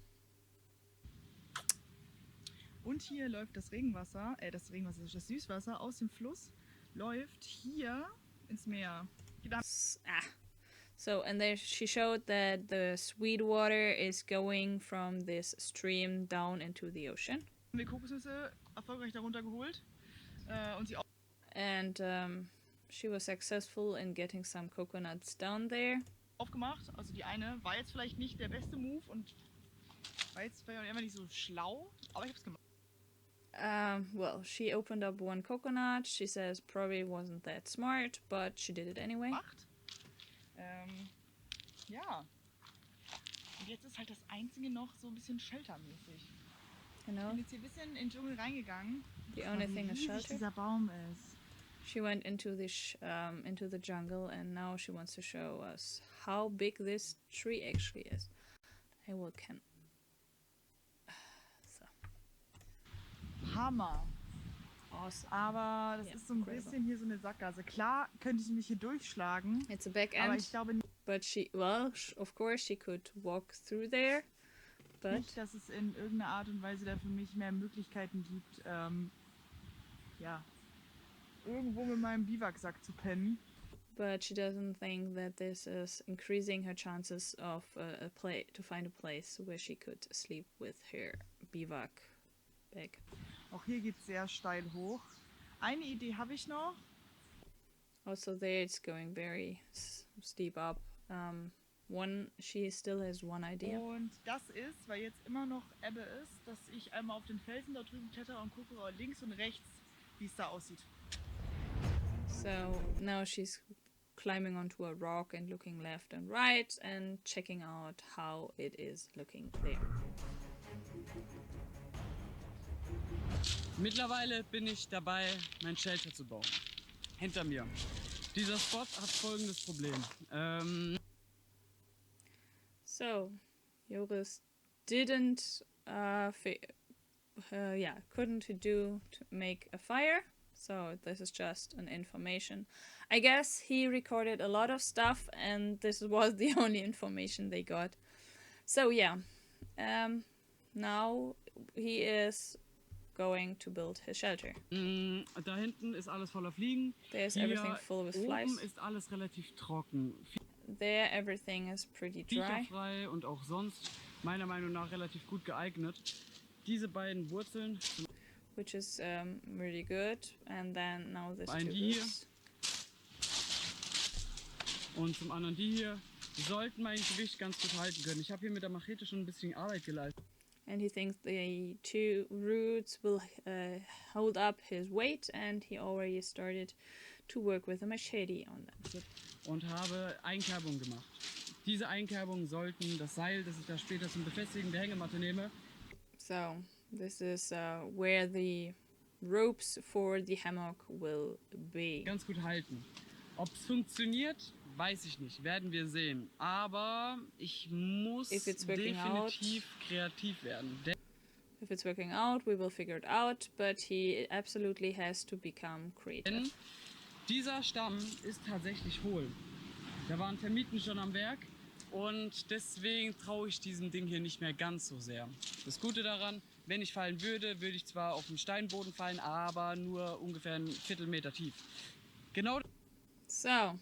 Und hier läuft das das Süßwasser aus dem Fluss, läuft hier ins Meer. So, and there she showed that the sweet water is going from this stream down into the ocean. Haben wir Kokosnüsse erfolgreich darunter geholt und sie And she was successful in getting some coconuts down there. aufgemacht. Also die eine war jetzt vielleicht nicht der beste Move und war jetzt vielleicht immer nicht so schlau, aber ich hab's gemacht. Well, she opened up one coconut. She says probably wasn't that smart, but she did it anyway. Ja. Und jetzt ist halt das einzige noch so ein bisschen sheltermäßig. You Ich know, bin jetzt hier ein bisschen in den Dschungel reingegangen. the Guck only mal, wie thing is riesig shelter. dieser Baum ist. She went into the jungle, and now she wants to show us how big this tree actually is. I will can. So Hammer. awesome. Aber das Ja, ist so ein incredible. bisschen hier so eine Sackgasse. Klar könnte ich mich hier durchschlagen, It's a back aber end, ich glaube but of course, she could walk through there, but nicht, dass es in irgendeiner Art und Weise da für mich mehr Möglichkeiten gibt, ja, irgendwo mit meinem Biwaksack zu pennen. she doesn't think that this is increasing her chances of to find a place where she could sleep with her bivak bag. Auch hier geht es sehr steil hoch. Eine Idee habe ich noch. Also there it's going very steep up. She still has one idea. Und das ist, weil jetzt immer noch Ebbe ist, dass ich einmal auf den Felsen da drüben kletter und gucke links und rechts, wie es da aussieht. So now she's climbing onto a rock and looking left and right and checking out how it is looking there. Mittlerweile bin ich dabei, mein Shelter zu bauen. Hinter mir. Dieser Spot hat folgendes Problem. So Joris didn't couldn't make a fire. So this is just an information. I guess he recorded a lot of stuff and this was the only information they got. So yeah, now he is going to build his shelter. Da hinten ist alles voller Fliegen. There's Hier everything full with flies. oben ist alles relativ trocken. There everything is pretty dry. Viecherfrei und auch sonst meiner Meinung nach relativ gut geeignet. Diese beiden Wurzeln, Which is really good. And then now this Ein two die hier. roots. und zum anderen die hier, die sollten mein Gewicht ganz gut halten können. Ich habe hier mit der Machete schon ein bisschen Arbeit geleistet. And he thinks the two roots will hold up his weight, and he already started to work with a machete on them. Und habe Einkerbungen gemacht. Diese Einkerbungen sollten das Seil, das ich da später zum Befestigen der Hängematte nehme, So this is where the ropes for the hammock will be. ganz gut halten. Ob es funktioniert, weiß ich nicht, werden wir sehen. Aber ich muss If it's working definitiv kreativ werden. If it's working out, we will figure it out, but he absolutely has to become creative. Denn dieser Stamm ist tatsächlich hohl. Da waren Termiten schon am Werk und deswegen traue ich diesem Ding hier nicht mehr ganz so sehr. Das Gute daran, wenn ich fallen würde, würde ich zwar auf den Steinboden fallen, aber nur ungefähr ein Viertelmeter tief. Genau. So,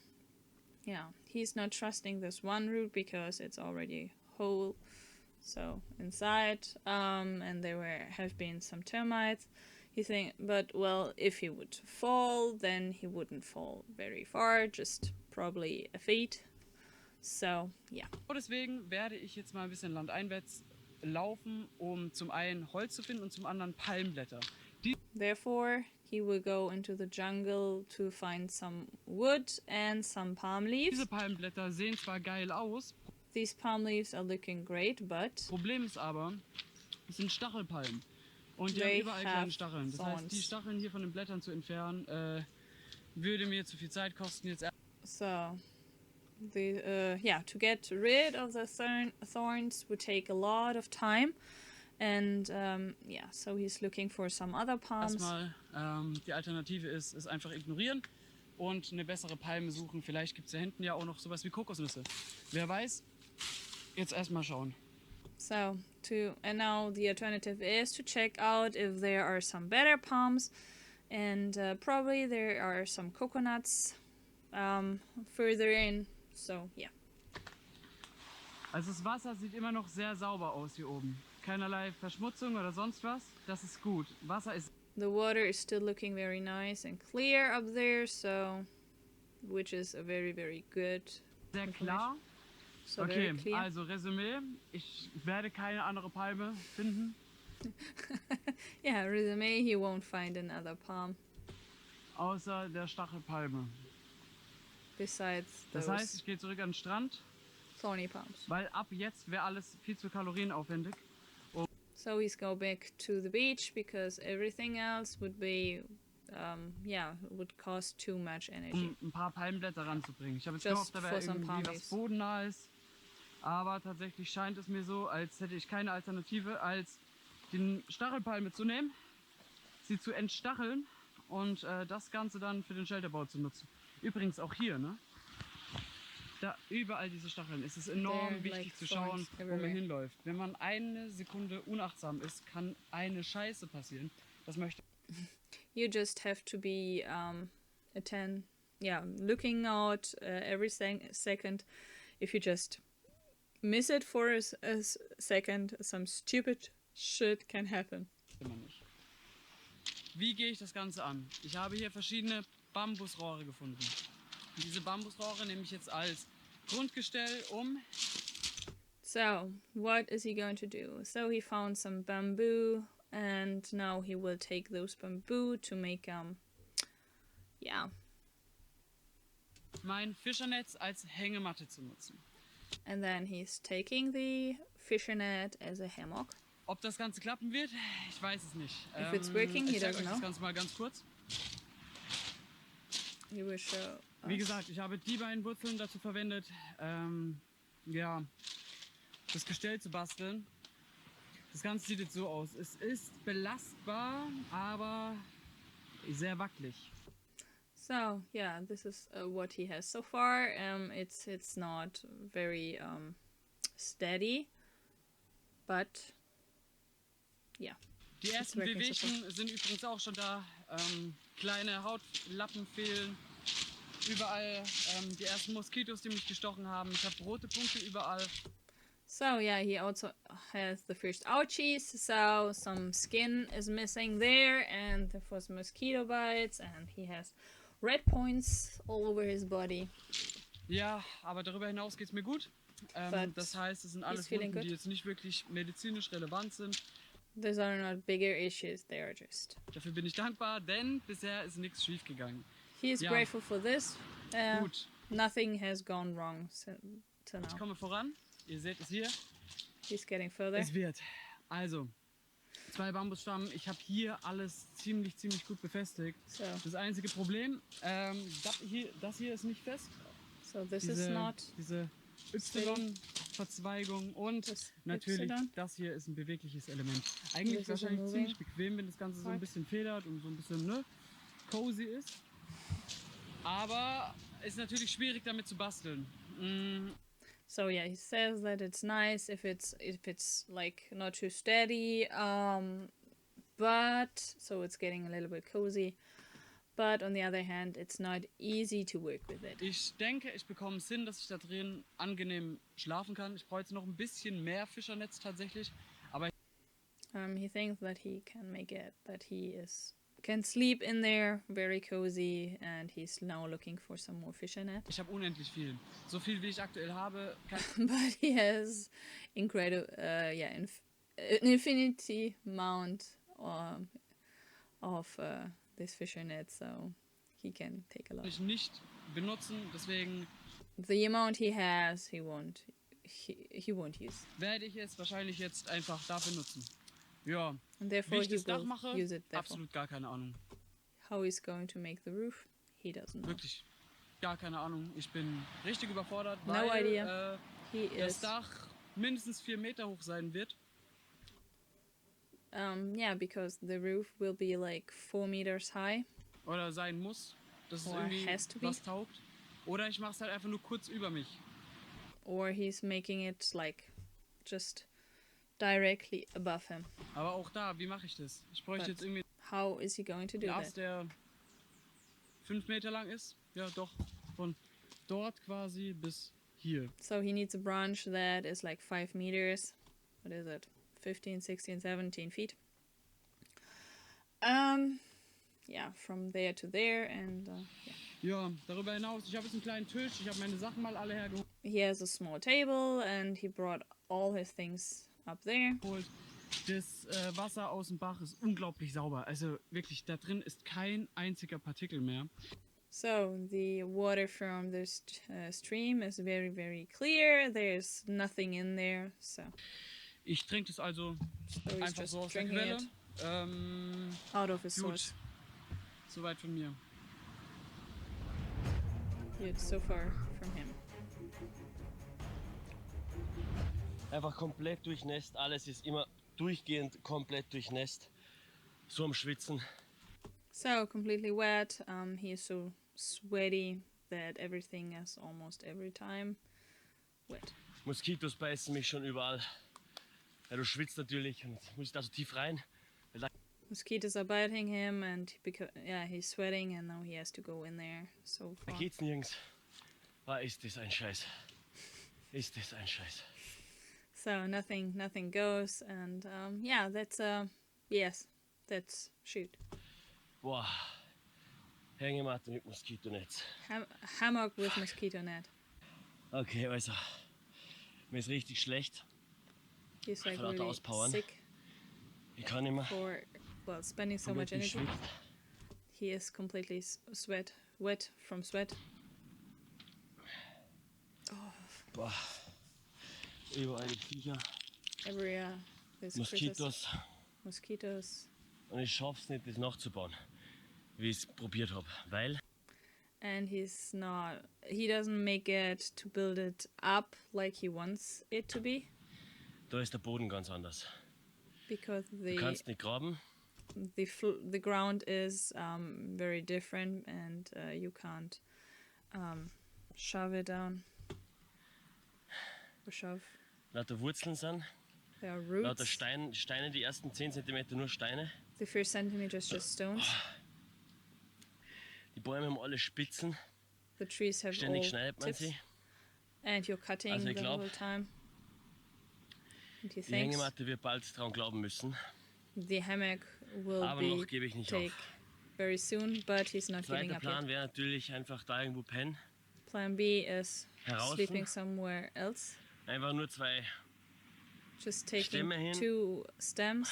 yeah, he's not trusting this one root because it's already whole. So inside, and there have been some termites. But well, if he would fall, then he wouldn't fall very far, just probably a feet. So yeah. Deswegen werde ich jetzt mal ein bisschen landeinwärts laufen, um zum einen Holz zu finden und zum anderen Palmblätter. Therefore, he will go into the jungle to find some wood and some palm leaves. Diese Palmblätter sehen zwar geil aus, these palm leaves are looking great, but Problem ist aber, es sind Stachelpalmen. Und die They haben überall kleine have Stacheln. Das heißt, die thorns. Stacheln hier von den Blättern zu entfernen, würde mir zu viel Zeit kosten. Jetzt so to get rid of the thorns would take a lot of time, and so he's looking for some other palms. erstmal die Alternative ist, es einfach ignorieren und eine bessere Palme suchen. Vielleicht gibt es da hinten ja auch noch sowas wie Kokosnüsse. Wer weiß, jetzt erstmal schauen. And now the alternative is to check out if there are some better palms, and probably there are some coconuts further in. So yeah. Also das Wasser sieht immer noch sehr sauber aus hier oben. Keinerlei Verschmutzung oder sonst was. Das ist gut. Wasser ist The water is still looking very nice and clear up there, so which is a very, very good. sehr klar. So Okay, very clear. also Resümee. Ich werde keine andere Palme finden. Yeah, resume, he won't find another palm Außer der Stachelpalme. besides Das those heißt, ich gehe zurück an den Strand, thorny palms. weil ab jetzt wäre alles viel zu kalorienaufwendig. So he's go back to the beach because everything else would be, would cost too much energy. Um ein paar Palmblätter ranzubringen. Ich habe jetzt Just gehofft, da for wäre some irgendwie palm was leaves. bodennahes. Aber tatsächlich scheint es mir so, als hätte ich keine Alternative, als den Stachelpalme zu nehmen, sie zu entstacheln und das Ganze dann für den Shelterbau zu nutzen. Übrigens auch hier, ne? Da überall diese Stacheln. Es ist enorm They're wichtig like zu schauen, thorns wo man everywhere. hinläuft. Wenn man eine Sekunde unachtsam ist, kann eine Scheiße passieren. Das möchte You just have to be looking out every second. If you just miss it for a second, some stupid shit can happen. man nicht. Wie gehe ich das Ganze an? Ich habe hier verschiedene Bambusrohre gefunden. Diese Bambusrohre nehme ich jetzt als Grundgestell um. So, what is he going to do? So he found some bamboo, and now he will take those bamboo to make Mein Fischernetz als Hängematte zu nutzen. and then he's taking the fishing net as a hammock. Ob das Ganze klappen wird, ich weiß es nicht. If it's working, he ich zeige doesn't euch das know. Ganze mal ganz kurz. He will show Wie us. gesagt, ich habe die beiden Wurzeln dazu verwendet, das Gestell zu basteln. Das Ganze sieht jetzt so aus. Es ist belastbar, aber sehr wackelig. So yeah, this is what he has so far. It's not very steady, but yeah. Die ersten working so Wehwehchen sind übrigens auch schon da. Kleine Hautlappen fehlen. Überall die ersten Moskitos, die mich gestochen haben. Ich habe rote Punkte überall. So yeah, he also has the first ouchies, so some skin is missing there, and there was mosquito bites, and he has red points all over his body. Ja, aber darüber hinaus geht es mir gut. But Das heißt, es sind alles feeling Wunden, die good. jetzt nicht wirklich medizinisch relevant sind. Those are not bigger issues, they are just. Dafür bin ich dankbar, denn bisher ist nichts schief gegangen. He is Yeah. grateful for this. Gut, Nothing has gone wrong till ich now. komme voran. Ihr seht es hier. He's getting further. Es wird. Also, 2 Bambusstammen. Ich habe hier alles ziemlich gut befestigt. So, Das einzige Problem, das hier ist nicht fest. so this is not. Diese Y-Verzweigung und Das natürlich Y. das hier ist ein bewegliches Element. Eigentlich This is wahrscheinlich moving ziemlich bequem, wenn das Ganze so ein part. bisschen federt und so ein bisschen cozy ist. Aber ist natürlich schwierig damit zu basteln. So yeah, he says that it's nice if it's like not too steady, but so it's getting a little bit cozy. But on the other hand, it's not easy to work with it. Ich denke, ich bekomme es hin, dass ich da drin angenehm schlafen kann. Ich brauche jetzt noch ein bisschen mehr Fischernetz tatsächlich. Aber He thinks that he can make it, that he can sleep in there very cozy, and he's now looking for some more fishing net. ich habe unendlich viel. So viel, wie ich aktuell habe, kann But he has incredible, an infinity amount of this fishing net, so he can take a lot. ich nicht benutzen. Deswegen The amount he has, he won't he won't use. Werde ich es wahrscheinlich jetzt einfach dafür nutzen. Ja, And wie therefore ich he das Dach will mache, use it therefore. absolut gar keine Ahnung. How he's going to make the roof, he doesn't know. Wirklich gar keine Ahnung. Ich bin richtig überfordert, No weil idea. He das is Dach mindestens 4 Meter hoch sein wird. yeah, because the roof will be like 4 meters high. Oder sein muss, dass es Or irgendwie has to be. was taugt. Oder ich mache es halt einfach nur kurz über mich. Or he's making it like just directly above him. Aber auch da, wie mache ich das? Ich bräuchte But jetzt irgendwie how is he going to do einen Ast, that? der 5 Meter lang ist. Ja, doch. Von dort quasi bis hier. So he needs a branch that is like 5 meters. What is it? 15, 16, 17 feet. Yeah, from there to there, and yeah. Ja, darüber hinaus, ich habe jetzt einen kleinen Tisch, ich habe meine Sachen mal alle hergeholt. He has a small table, and he brought all his things up there. Das Wasser aus dem Bach ist unglaublich sauber. Also wirklich, da drin ist kein einziger Partikel mehr. So the water from this stream is very, very clear. There's nothing in there, so Ich trinke das also he's einfach just so aus der drinking Quelle. it out of his Gut, source. soweit von mir. Good, so far from him. Einfach komplett durchnässt. Alles ist immer durchgehend komplett durchnässt. So am Schwitzen. So completely wet. He is so sweaty that everything is almost every time wet. Moskitos beißen mich schon überall. Ja, du schwitzt natürlich und muss da so tief rein. Mosquitoes are biting him, and yeah, he's sweating, and now he has to go in there. So Da far. geht's nirgends. Ist das ein Scheiß. Ist das ein Scheiß. So nothing goes, and yeah, that's yes, that's shoot. Boah. Hängematte mit Moskitonetz. Hammock with mosquito net. Okay, also. Mir ist richtig schlecht. He's like Von lauter really Auspowern. sick Ich kann nicht mehr. for spending so much Komplett energy. geschwitzt. He is completely wet from sweat. Boah. Überall die Viecher. Every there's creatures, Moskitos. mosquitoes, Und ich schaff's nicht, das nachzubauen. Wie ich es probiert habe. Weil and he doesn't make it to build it up like he wants it to be, da ist der Boden ganz anders. because Du kannst nicht graben. the ground is very different, and you can't shove it down. Or shove. Lauter Wurzeln sind. There are Lauter roots. Steine, die ersten 10 cm nur Steine. The first centimeters just stones. Die Bäume haben alle Spitzen. The trees have Ständig all schneidet man tips, sie. and you're cutting Also ich the glaub, whole time. And he Die thinks Hängematte wird bald dran glauben müssen. the hammock will Aber be noch gebe ich nicht take auf. very soon, but he's not giving Zweiter up Plan yet. wäre natürlich einfach da irgendwo pennen. Plan B is Draußen. sleeping somewhere else. Einfach nur 2 Just taking Stämme hin. 2 stems,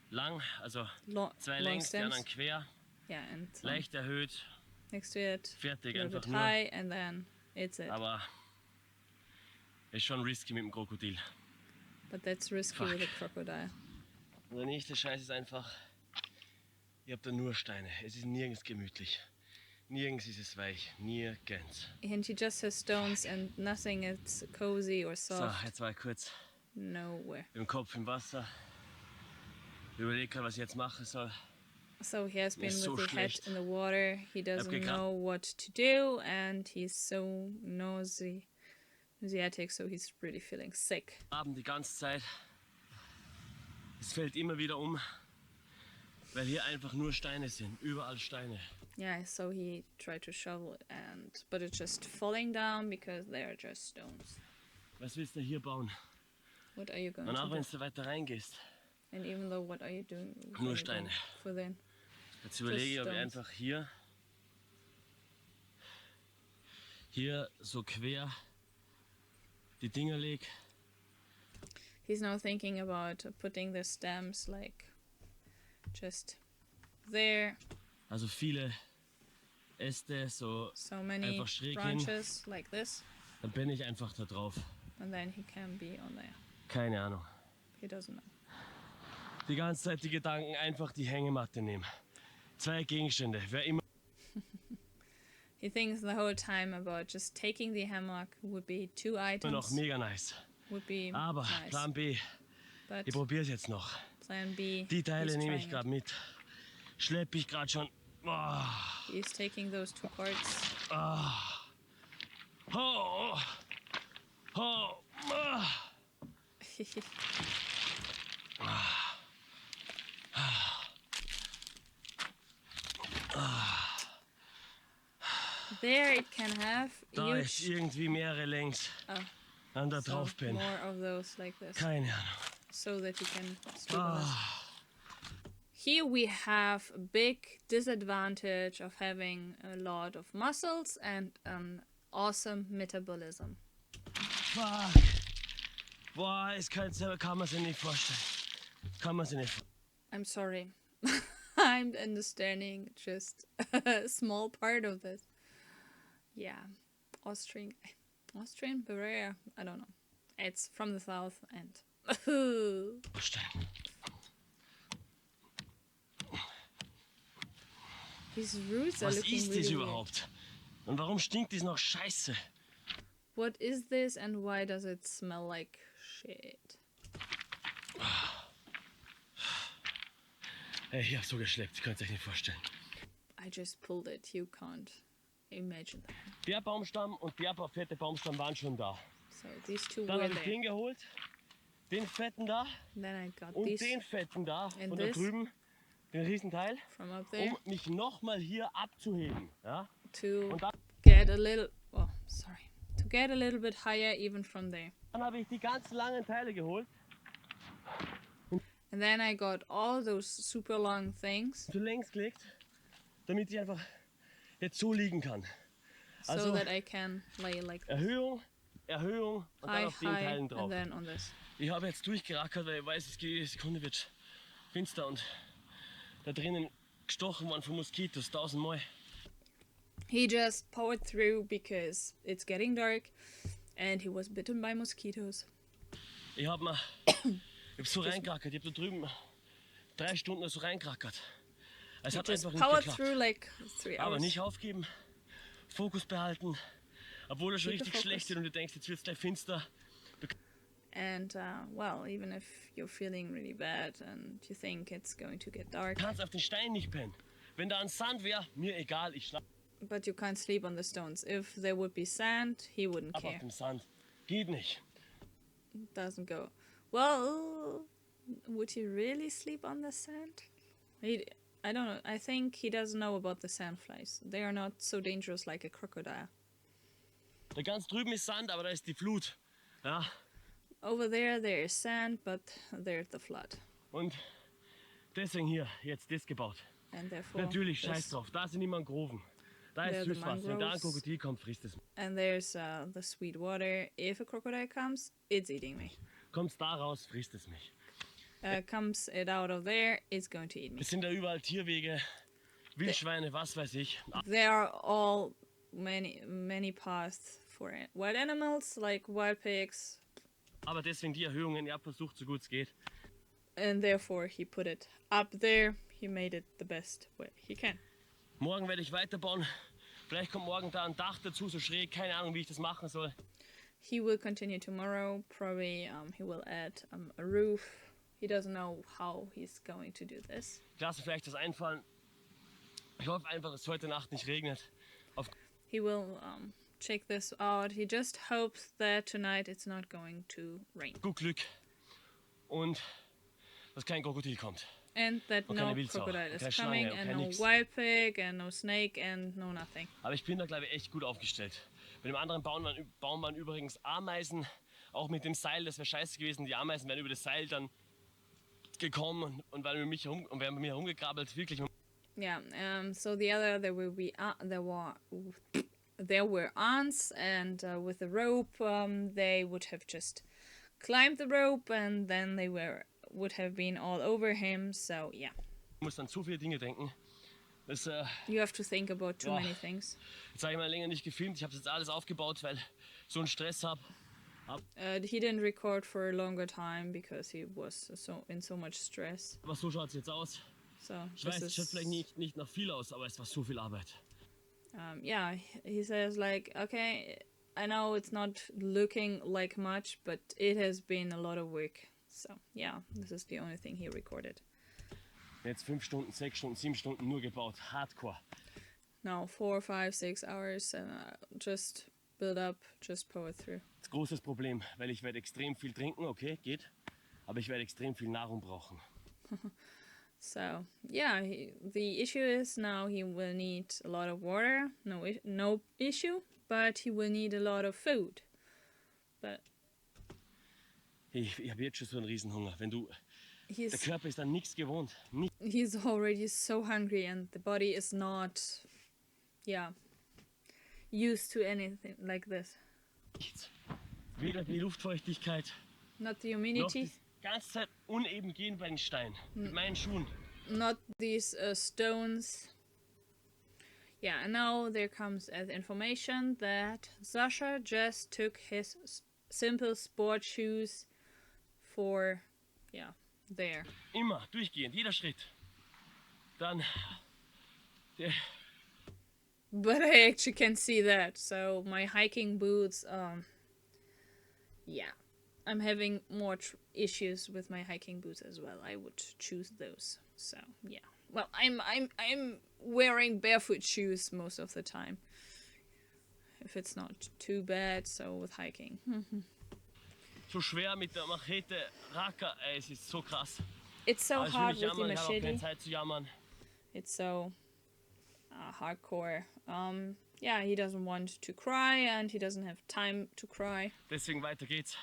lang, also 2 long längs, die stems. anderen quer, Yeah, and leicht erhöht, next to it, a fertig, little einfach bit nur. high, and then it's it. Aber ist schon risky mit dem Krokodil. But that's risky with a crocodile. Und der nächste Scheiß ist einfach, ihr habt da nur Steine. Es ist nirgends gemütlich. Nirgends ist es weich. Nirgends. And he just has stones and nothing is cozy or So, soft. jetzt war ich kurz Nowhere. im Kopf im Wasser. Überlege gerade, was ich jetzt machen soll. So he has been Ist so with the head schlecht. in the water. He doesn't gekramt. know what to do, and he's so nauseatic, so he's really feeling sick. Abend die ganze Zeit. Es fällt immer wieder um, weil hier einfach nur Steine sind. Überall Steine. Yeah, so he tried to shovel it, but it's just falling down because they are just stones. Was willst du hier bauen? What are you going Und to auch do? wenn du weiter reingehst. And even though, what are you doing? Nur gonna do Steine. for then? Jetzt überlege ich, ob ich stones. einfach hier so quer die Dinger lege. He's now thinking about putting the stems like just there. Also viele Äste, so So many einfach schräg hin. branches like this. Dann bin ich einfach da drauf. and then he can be on there. Keine Ahnung. He doesn't know. Die ganze Zeit die Gedanken, einfach die Hängematte nehmen. 2 Gegenstände, wer immer He thinks the whole time about just taking the hammock would be 2 noch items. mega nice. Would be Aber nice. Plan B, But ich probiere es jetzt noch. plan B, Die Teile he's nehme ich trying gerade mit. Schleppe ich gerade schon. Oh, it. He's taking those 2 parts. oh, oh, oh, oh. There it can have Da ist huge irgendwie mehrere längs an da so drauf bin. more of those like this, Keine Ahnung. so that you can sleep on this. Ah, Here we have a big disadvantage of having a lot of muscles and an awesome metabolism. fuck. Boah, kann man sich nicht vorstellen. Kann man sich nicht vorstellen. I'm sorry. I'm understanding just a small part of this. Yeah. Austrian Bavaria, I don't know. It's from the south and his roots are Was looking ist das really weird. überhaupt? Und warum stinkt das noch scheiße? What is this and why does it smell like shit? Hey, ich hab so geschleppt, könnt ihr euch nicht vorstellen. I just pulled it. You can't imagine that. Der Baumstamm und der fette Baumstamm waren schon da. So these 2 Dann were habe ich there. den geholt, den fetten da Then I got und these den fetten da and von da this drüben, den Riesenteil, from up there um mich nochmal hier abzuheben. Ja? to Und dann get a little. Oh, sorry. To get a little bit higher even from there. habe ich die ganzen langen Teile geholt, And then I got all those super long things zu längs gelegt, damit ich einfach jetzt so liegen kann. so Also that I can lay like Erhöhung, Erhöhung und dann high, auf den high, Teilen drauf. and then on this. Ich habe jetzt durchgerackert, weil ich weiß, es geht, jede Sekunde wird finster und da drinnen gestochen worden von Moskitos 1000 Mal. He just powered through because it's getting dark and he was bitten by mosquitoes. Ich habe so reingerackert, ich habe da drüben 3 Stunden so reingerackert. Es He hat just einfach nicht powered geklappt. through like 3 Aber hours. nicht aufgeben, Fokus behalten, obwohl er schon Keep the richtig schlecht focus. wird und du denkst, jetzt wird es gleich finster. And well, even if you're feeling really bad and you think it's going to get dark, Du kannst auf den Stein nicht pennen. Wenn da ein Sand wäre, mir egal, ich schlafe but you can't sleep on the stones. If there would be sand, he wouldn't auf care. dem Sand. Geht nicht. Doesn't go. Well, would he really sleep on the sand? I don't know. I think he doesn't know about the sandflies. They are not so dangerous like a crocodile. Da ganz drüben ist Sand, aber da ist die Flut. Ja, Over there is sand, but there's the flood. und deswegen hier, jetzt das gebaut. And therefore, Natürlich, scheiß this- drauf, da sind immer Mangroven. Da There ist are the Süßwasser. Wenn da ein mangroves. Krokodil kommt, frisst es. and there's the sweet water. If a crocodile comes, it's eating me. Kommt's da raus, frisst es mich. Comes it out of there, it's going to eat me. Es sind da überall Tierwege, Wildschweine, was weiß ich. There are all many paths for wild animals like wild pigs, Aber deswegen die Erhöhungen, ich habe versucht, so gut es geht. and therefore he put it up there. He made it the best way he can. Morgen werde ich weiterbauen. Vielleicht kommt morgen da ein Dach dazu, so schräg. Keine Ahnung, wie ich das machen soll. He will continue tomorrow. Probably he will add a roof. He doesn't know how he's going to do this. Ich lasse vielleicht das einfallen. Ich hoffe einfach, dass es heute Nacht nicht regnet. He will check this out. He just hopes that tonight it's not going to rain Gut Glück. Und dass kein Krokodil kommt. and that Und no keine Wildsau, crocodile und is keine coming Schlange, und and kein no nix. wild pig and no snake and no nothing. Aber ich bin da, glaube ich, echt gut aufgestellt. Bei dem anderen Baum waren übrigens Ameisen. Auch mit dem Seil, das wäre scheiße gewesen. Die Ameisen wären über das Seil dann gekommen und wären bei mir herumgekrabbelt. Wirklich. Yeah. So the other there will be there were ants and with the rope they would have just climbed the rope and then they would have been all over him. So yeah, Ich muss an zu viele Dinge denken. Das, you have to think about too Ja. many things. jetzt habe ich mal länger nicht gefilmt. Ich habe jetzt alles aufgebaut, weil ich so einen Stress habe. He didn't record for a longer time because he was in so much stress. Aber so schaut es jetzt aus. So Ich weiß, es schaut vielleicht nicht nach viel aus, aber es war so viel Arbeit. yeah, he says like, okay, I know it's not looking like much, but it has been a lot of work. So yeah, this is the only thing he recorded. Jetzt 5 Stunden, 6 Stunden, 7 Stunden nur gebaut. Hardcore. Now 4, 5, 6 hours and just build up, just power through. Das großes Problem, weil ich werde extrem viel trinken, okay, geht. Aber ich werde extrem viel Nahrung brauchen. So yeah, the issue is now he will need a lot of water. No issue, but he will need a lot of food. But Ich habe jetzt schon so einen Riesenhunger. Der he's Körper ist an nichts gewohnt. he's already so hungry and the body is not, yeah, used to anything like this. Nichts. Weder die Luftfeuchtigkeit, Not the noch humidity, die ganze Zeit uneben gehen bei den Steinen. Mit meinen Schuhen. not these stones. Yeah, and now there comes as information that Sasha just took his simple sport shoes for, yeah, there. Immer, durchgehend, jeder Schritt. Dann But I actually can see that. So my hiking boots, yeah, I'm having more issues with my hiking boots as well. I would choose those. So yeah. Well, I'm wearing barefoot shoes most of the time. If it's not too bad, so with hiking. so schwer mit der Machete, Raka, ey, es ist so krass. It's so Aber ich will hard nicht with the jammern, ich habe auch keine machete. Zeit zu jammern. It's so hardcore. Yeah, he doesn't want to cry and he doesn't have time to cry. Deswegen weiter geht's.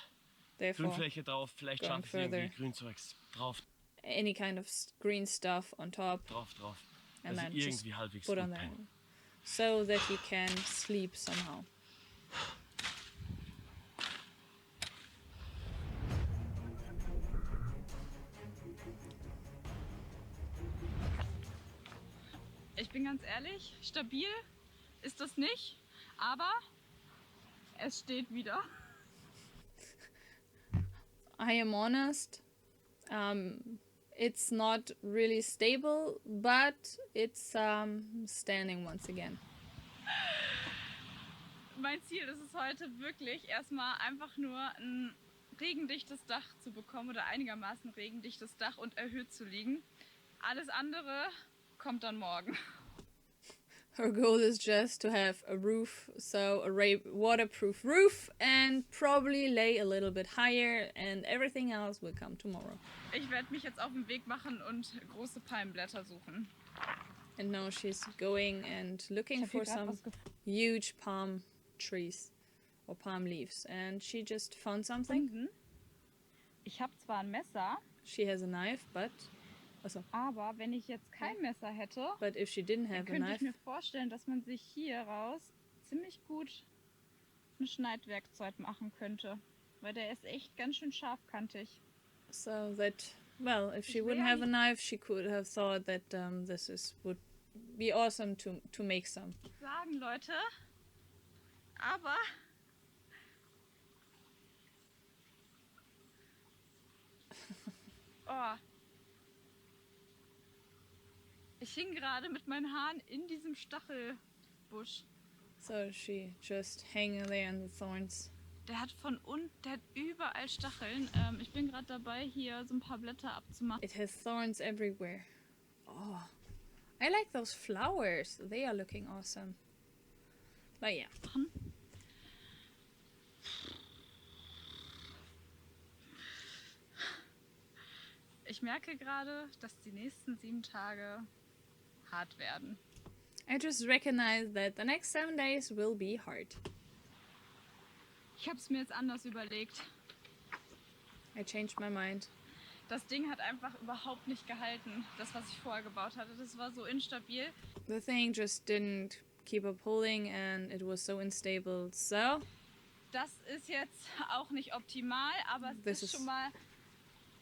Therefore, Grünfläche drauf, vielleicht going schaffe ich irgendwie further. Grünzeugs. Drauf. any kind of green stuff on top and Dass then ich just irgendwie halbwegs put gut on there bin. so that he can sleep somehow. Ich bin ganz ehrlich, stabil ist das nicht, aber es steht wieder. I am honest, it's not really stable, but it's standing once again. Mein Ziel ist es heute wirklich erstmal einfach nur ein regendichtes Dach zu bekommen oder einigermaßen regendichtes Dach und erhöht zu liegen. Alles andere kommt dann morgen. Her goal is just to have a roof, so a waterproof roof, and probably lay a little bit higher, and everything else will come tomorrow. Ich werde mich jetzt auf den Weg machen und große Palmblätter suchen. And now she's going and looking for some huge palm trees or palm leaves, and she just found something. Gefunden. Ich habe zwar ein Messer, She has a knife, but aber wenn ich jetzt kein Messer hätte, if she didn't dann have a könnte ich knife, mir vorstellen, dass man sich hier raus ziemlich gut ein Schneidwerkzeug machen könnte. Weil der ist echt ganz schön scharfkantig. so that, well, if she wouldn't have a knife, she could have thought that would be awesome to make some. Sagen, Leute, aber oh. Ich hing gerade mit meinen Haaren in diesem Stachelbusch. So she just hanging there in the thorns. Der hat von unten, der hat überall Stacheln. Ich bin gerade dabei, hier so ein paar Blätter abzumachen. It has thorns everywhere. Oh, I like those flowers. They are looking awesome. But yeah. Ich merke gerade, dass die nächsten 7 Tage hart werden. I just recognize that the next 7 days will be hard. Ich habe es mir jetzt anders überlegt. I changed my mind. Das Ding hat einfach überhaupt nicht gehalten, das, was ich vorher gebaut hatte. Das war so instabil. The thing just didn't keep up holding and it was so unstable. So, Das ist jetzt auch nicht optimal, aber es This ist is- schon mal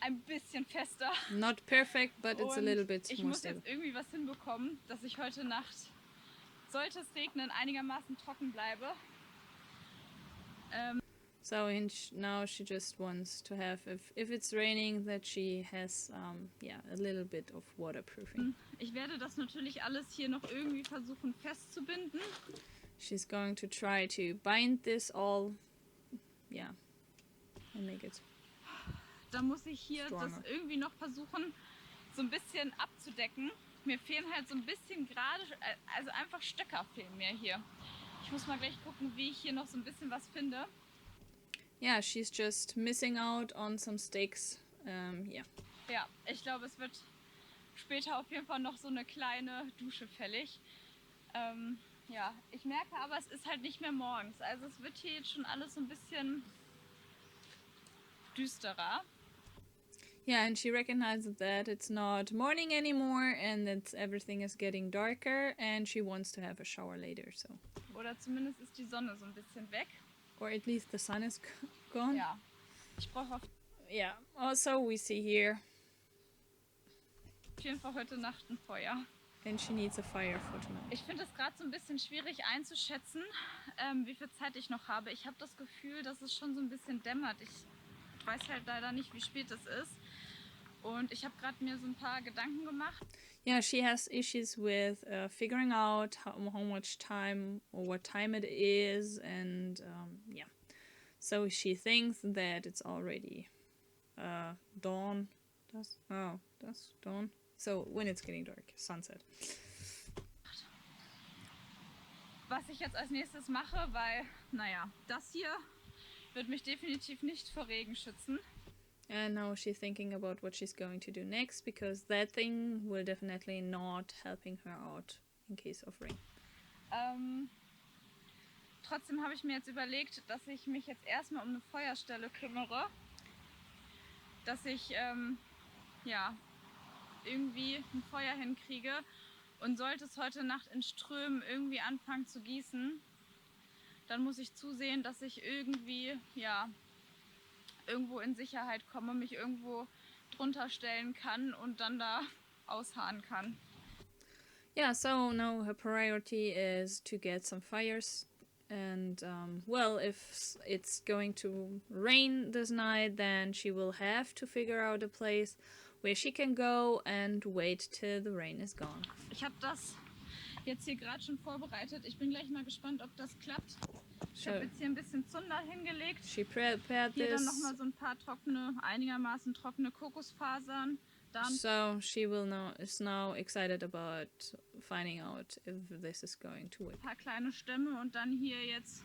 ein bisschen fester. not perfect, but it's a Und little bit ich more muss stable. jetzt irgendwie was hinbekommen, dass ich heute Nacht, sollte es regnen, einigermaßen trocken bleibe. So now she just wants to have, if it's raining, that she has yeah, a little bit of waterproofing. Ich werde das natürlich alles hier noch irgendwie versuchen festzubinden. She's going to try to bind this all, yeah, and make it. Da muss ich hier Stronger. das irgendwie noch versuchen, so ein bisschen abzudecken. Mir fehlen halt so ein bisschen gerade, also einfach Stöcker fehlen mir hier. Ich muss mal gleich gucken, wie ich hier noch so ein bisschen was finde. Yeah, she's just missing out on some sticks. Yeah. Ja, ich glaube, es wird später auf jeden Fall noch so eine kleine Dusche fällig. Ja, ich merke aber, es ist halt nicht mehr morgens. Also es wird hier jetzt schon alles so ein bisschen düsterer. Yeah, and she recognizes that it's not morning anymore and that everything is getting darker and she wants to have a shower later, so. Oder zumindest ist die Sonne so ein bisschen weg. Or at least the sun is gone. Ja, ich brauche auf Yeah, also we see here, jeden Fall heute Nacht ein Feuer. and she needs a fire for tonight. Ich finde es gerade so ein bisschen schwierig einzuschätzen, wie viel Zeit ich noch habe. Ich habe das Gefühl, dass es schon so ein bisschen dämmert. Ich weiß halt leider nicht, wie spät es ist. Und ich habe gerade mir so ein paar Gedanken gemacht. Yeah, she has issues with figuring out how much time or what time it is, and yeah. So she thinks that it's already dawn. That's dawn. So when it's getting dark, sunset. Was ich jetzt als nächstes mache, weil, naja, das hier wird mich definitiv nicht vor Regen schützen. And now she's thinking about what she's going to do next, because that thing will definitely not helping her out in case of rain. Trotzdem habe ich mir jetzt überlegt, dass ich mich jetzt erstmal um eine Feuerstelle kümmere. Dass ich ja, irgendwie ein Feuer hinkriege. Und sollte es heute Nacht in Strömen irgendwie anfangen zu gießen, dann muss ich zusehen, dass ich irgendwie, ja, irgendwo in Sicherheit komme, mich irgendwo drunter stellen kann und dann da ausharren kann. Yeah, so now her priority is to get some fires. And, well, if it's going to rain this night, then she will have to figure out a place where she can go and wait till the rain is gone. Ich habe das jetzt hier gerade schon vorbereitet. Ich bin gleich mal gespannt, ob das klappt. Ich habe jetzt hier ein bisschen Zunder hingelegt. She prepared Hier dann this. nochmal so ein paar trockene, einigermaßen trockene Kokosfasern. Dann So she is now excited about finding out if this is going to work. ein paar kleine Stämme und dann hier jetzt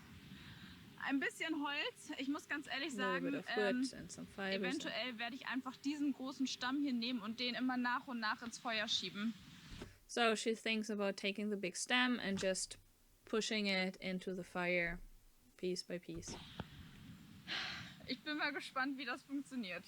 ein bisschen Holz. Ich muss ganz ehrlich A little sagen, bit of wood and some fibers. eventuell werde ich einfach diesen großen Stamm hier nehmen und den immer nach und nach ins Feuer schieben. So she thinks about taking the big stem and just pushing it into the fire piece by piece. Ich bin mal gespannt, wie das funktioniert.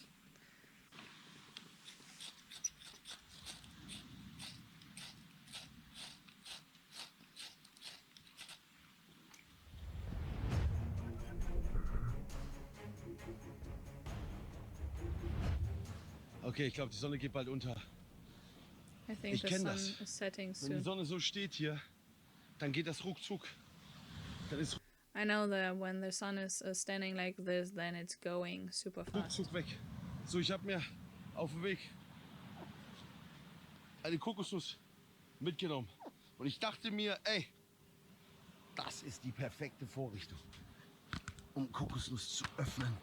Okay, ich glaube, die Sonne geht bald unter. I think Ich the kenn sun das. is setting Wenn die soon. Sonne so steht hier, dann geht das ruckzuck. Dann ist I know that when the sun is standing like this, then it's going super fast. ruckzuck weg. So, ich habe mir auf dem Weg eine Kokosnuss mitgenommen. Und ich dachte mir, ey, das ist die perfekte Vorrichtung, um Kokosnuss zu öffnen.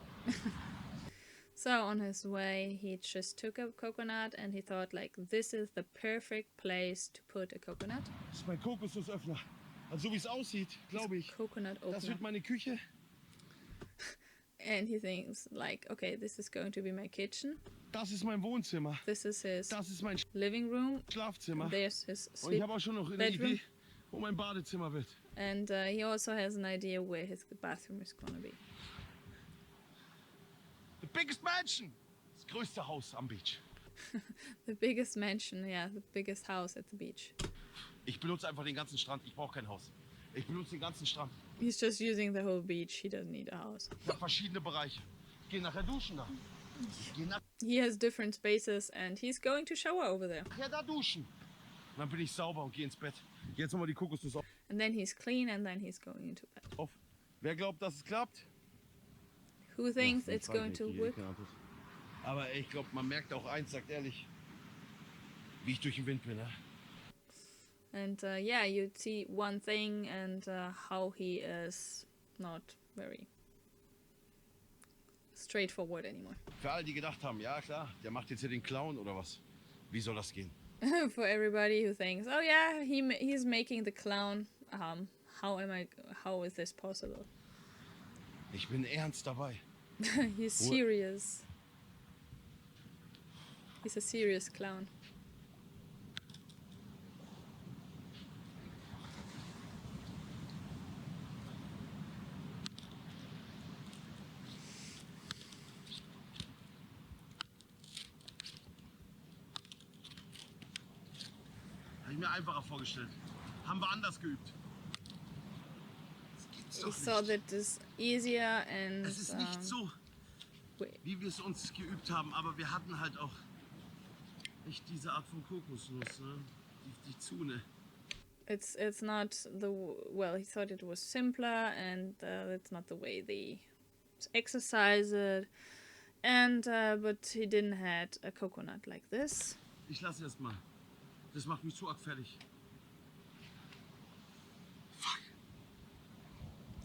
So on his way, he just took a coconut and he thought like, this is the perfect place to put a coconut. Das ist mein Kokosnussöffner. Also so wie es aussieht, glaube ich, Coconut das opener. wird meine Küche. And he thinks like, okay, this is going to be my kitchen. Das ist mein Wohnzimmer. This is his Das ist mein living room. Schlafzimmer. There's his Und ich sleep. habe auch schon noch eine bedroom. Idee, wo mein Badezimmer wird. And he also has an idea where his bathroom is gonna be. The biggest mansion. Das größte Haus am Beach. The biggest mansion, yeah, the biggest house at the beach. Ich benutze einfach den ganzen Strand. Ich brauche kein Haus. Ich benutze den ganzen Strand. He's just using the whole beach. He doesn't need a house. Ich habe verschiedene Bereiche. Ich gehe nachher duschen da. Ich gehe He has different spaces and he's going to shower over there. nachher da duschen. Und dann bin ich sauber und gehe ins Bett. Jetzt nochmal die Kokosnuss And then he's clean and then he's going into bed. auf. Wer glaubt, dass es klappt? who thinks Ja, it's going to work. Aber ich glaube, man merkt auch eins, sagt ehrlich, wie ich durch den Wind bin. Ne? And yeah, you see one thing and how he is not very straightforward anymore. Für alle, die gedacht haben, ja klar, der macht jetzt hier den Clown oder was? Wie soll das gehen? For everybody who thinks, oh yeah, he's making the clown. How is this possible? Ich bin ernst dabei. He's serious. He's a serious clown. Habe ich mir einfacher vorgestellt. Haben wir anders geübt. Das gibt's He doch thought nicht. that is easier and Es ist nicht so, wait. wie wir es uns geübt haben, aber wir hatten halt auch nicht diese Art von Kokosnuss, ne? Die Zune. It's not the well. He thought it was simpler, and that's not the way they exercise it. And but he didn't had a coconut like this. Ich lasse erst mal. Das macht mich zu arg fertig.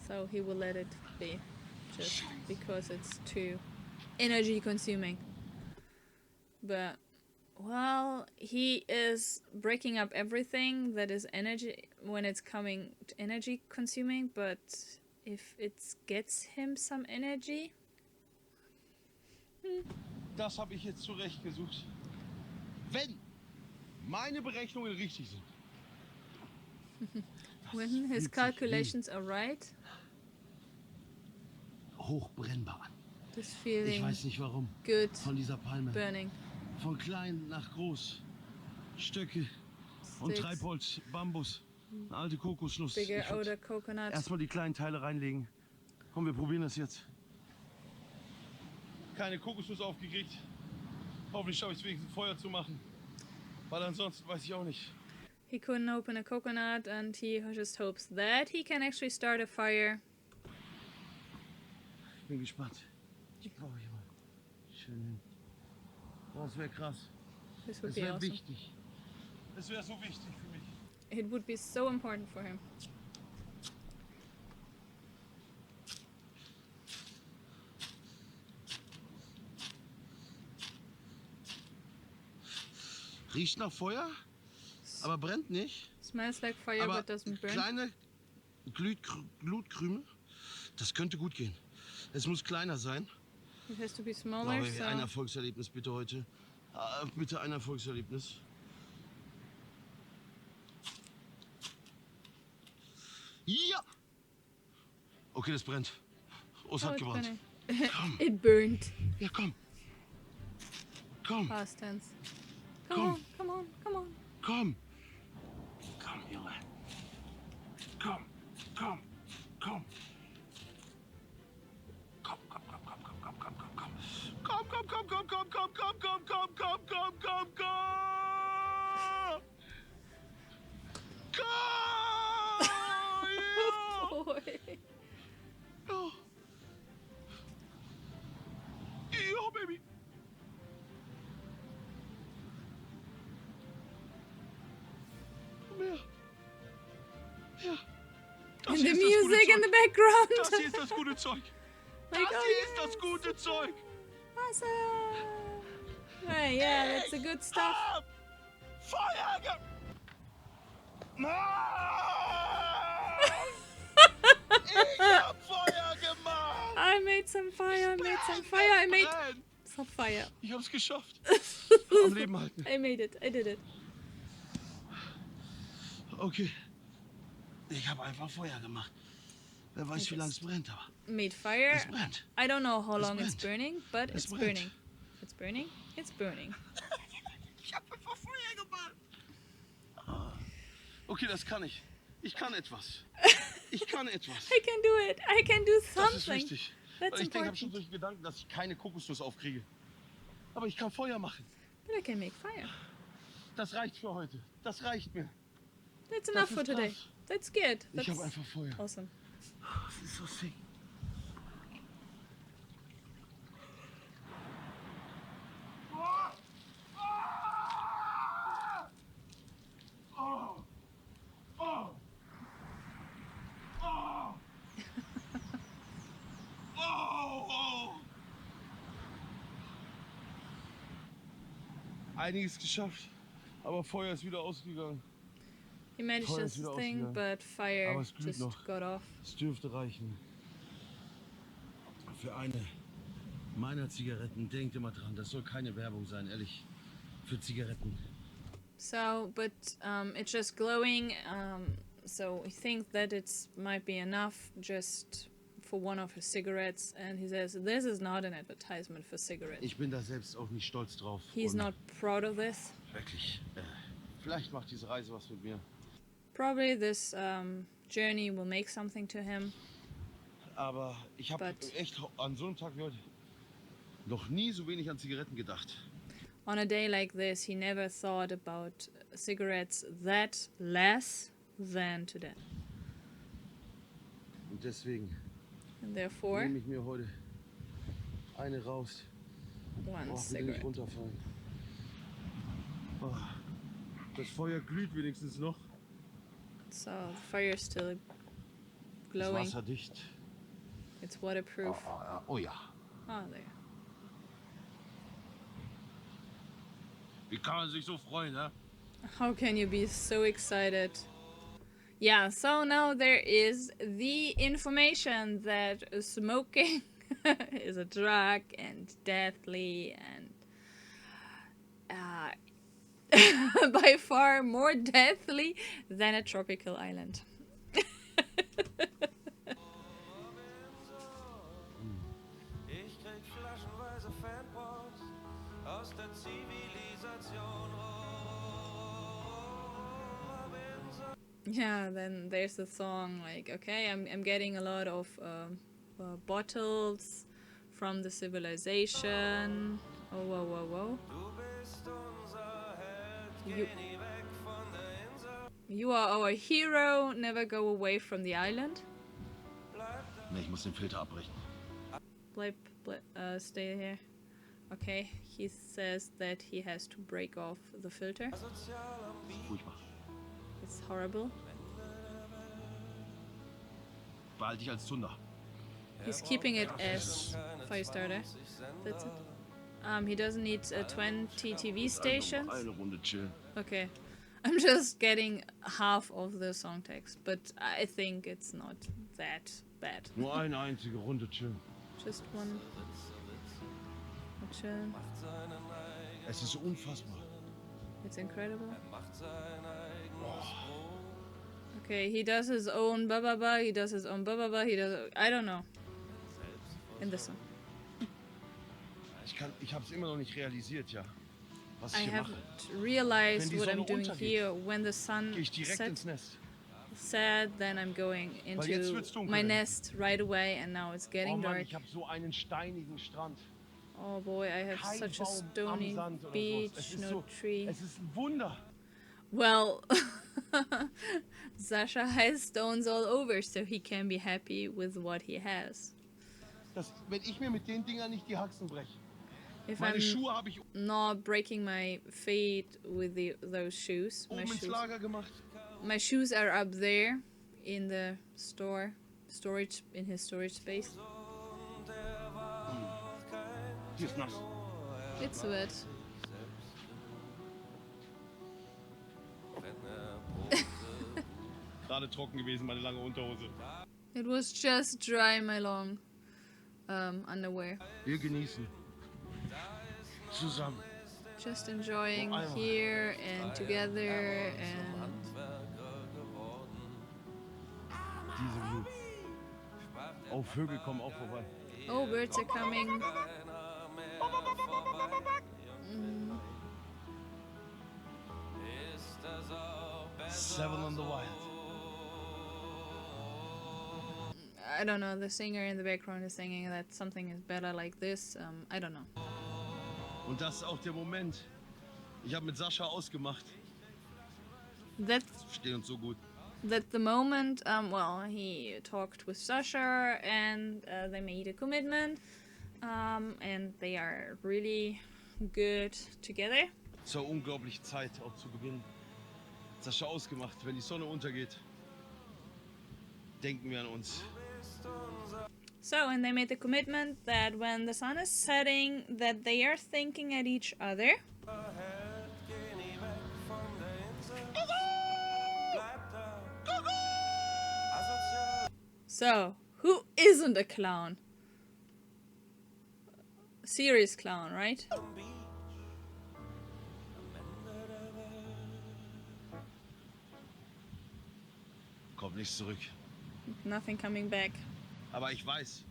So he will let it be, just because it's too energy consuming. But well, he is breaking up everything that is energy when it's coming to energy consuming. But if it gets him some energy, Das habe ich jetzt zurechtgesucht. Wenn meine Berechnungen richtig sind. when his calculations are right, Hochbrennbar an. this Ich feeling weiß nicht warum. good Von dieser Palme. burning. Von klein nach groß. Stöcke und Sticks, Treibholz, Bambus. Eine alte Kokosnuss. bigger, Ich würd older coconut. erstmal die kleinen Teile reinlegen. Komm, wir probieren das jetzt. Keine Kokosnuss aufgekriegt. Hoffentlich schaffe ich es wenigstens Feuer zu machen. Weil ansonsten weiß ich auch nicht. He couldn't open a coconut, and he just hopes that he can actually start a fire. Ich bin gespannt. Ich brauche hier mal schön hin. Oh, das wäre krass. This would Das be wäre awesome. wichtig. Das wäre so wichtig für mich. It would be so important for him. Riecht nach Feuer, aber brennt nicht. Smells like fire Aber but doesn't burn. kleine Glutkrümel, das könnte gut gehen. Es muss kleiner sein. It has to be Oh, smaller, ein so Erfolgserlebnis bitte heute. Bitte ein Erfolgserlebnis. Ja! Okay, das brennt. Oh, es Oh, hat it's gebrannt. burning. Komm, It burned. ja komm. Komm, Past tense. Komm. Come on, come on, come on. komm. Komm, Junge. Komm, komm, komm. Komm, komm, komm, komm, komm, komm, komm, komm, komm. Komm, komm, komm, komm, komm, komm, komm, komm, komm, komm, komm, komm, komm. Komm! Ja! Boy. Oh. Ja, Baby. Mehr. Ja. Das And hier the ist das gute music in Zeug. the background. Das hier ist das gute Zeug. Like, Das oh, hier ist das gute Zeug. awesome. Right, yeah, that's the good stuff. Hab Feuer ge... Ich hab Feuer gemacht. I made some fire, I made some fire, I made Brenn. some fire. Ich hab's geschafft. Am Leben halten. I made it, I did it. Okay. Ich habe einfach Feuer gemacht. Wer weiß, wie lange es brennt, aber Made fire. es brennt. I don't know how Es long it's brennt. burning, but Es it's brennt. burning. If it's burning, it's burning. Ich habe einfach Feuer gemacht. Okay, das kann ich. Ich kann etwas. Ich kann etwas. I can do it. I can do Das ist something. wichtig. That's Weil ich denke, ich habe schon important. solche Gedanken, dass ich keine Kokosnuss aufkriege. Aber ich kann Feuer machen. But I can make fire. Das reicht für heute. Das reicht mir. That's enough Das for ist today. krass. That's good. Ich habe That's einfach Feuer. awesome. Das ist so sick. einiges geschafft, aber Feuer ist wieder ausgegangen. He managed Feuer this ist wieder thing, ausgegangen. but fire Aber es glüht just noch. got off. Es dürfte reichen. Für eine meiner Zigaretten, denkt immer dran, das soll keine Werbung sein, ehrlich. Für Zigaretten. So, but it's just glowing. So I think that it might be enough just for one of his cigarettes. And he says this is not an advertisement for cigarettes. Ich bin da selbst auch nicht stolz drauf. He's Und not proud of this. wirklich. Vielleicht macht diese Reise was mit mir. Probably this journey will make something to him. Aber ich habe But- echt an so einem Tag wie heute noch nie so wenig an Zigaretten gedacht. On a day like this, he never thought about cigarettes that less than today. Und deswegen And therefore, nehme ich mir heute eine raus. one Will nicht cigarette. runterfallen. Oh, das Feuer glüht wenigstens noch. So the fire is still Ist glowing. wasserdicht. It's waterproof. Oh ja. Oh, there. Wie kann man sich so freuen, ne? How can you be so excited? Yeah, so now there is the information that smoking is a drug and deathly and by far more deathly than a tropical island. Ich krieg flaschenweise Fanpost aus der Zivilisation. Yeah, then there's the song like, okay, I'm getting a lot of bottles from the civilization. Oh, whoa, whoa, whoa. Du bist unser Held, You- geh nie weg von der Insel. You are our hero, never go away from the island. Ne, ich muss den Filter abbrechen. Stay here. Okay, he says that he has to break off the filter. Furchtbar. It's horrible. Behalte dich als Zunder. He's keeping it as fire starter. That's it. He doesn't need 20 TV stations. Eine Runde chillen. Okay. I'm just getting half of the song text, but I think it's not that bad. Nur eine einzige Runde chillen. Just one. Chill. Es ist unfassbar. It's incredible. Okay, he does his own ba-ba-ba, he does his own ba-ba-ba, he does... I don't know. In this one. Ich habe es immer noch nicht realisiert, ja. Was I ich hier haven't mache. realized Wenn die what I'm Sonne doing untergeht, here. When the sun Gehe ich direkt ins sets, Nest. then I'm going Weil jetzt into wird's dunkel. my nest right away, and now it's Oh getting Mann, dark. ich habe so einen steinigen Strand. Oh boy, I have Kein such a Baum stony am Sand oder beach, sowas. Es ist no so, tree. es ist ein Wunder. Well, Sasha has stones all over, so he can be happy with what he has. Wenn ich mir mit den Dingern nicht die Haxen breche. If Meine I'm Schuhe habe ich not breaking my feet with those shoes, oben ins Lager gemacht. my shoes are up there in the storage in his storage space. Die ist nass. It's wet. Gerade trocken gewesen, meine lange Unterhose. It was just dry, my long underwear. Wir genießen. Zusammen. Just enjoying Einmal. here and together and Diese View. Oh, Vögel kommen auch vorbei. oh, birds are coming. Seven on the Wild. I don't know. The singer in the background is singing that something is better like this. I don't know. Und das ist auch der Moment. Ich habe mit Sascha ausgemacht. That's Stehen uns so gut. the moment. Well, he talked with Sasha and they made a commitment. And they are really good together. Zur unglaublichen Zeit auch zu Beginn. Sascha ausgemacht, wenn die Sonne untergeht, denken wir an uns. So, and they made the commitment that when the sun is setting, that they are thinking at each other. So, who isn't a clown? A serious clown, right? am Beach, am Ende der Welt. Kommt nicht zurück. Nothing coming back. Aber ich weiß,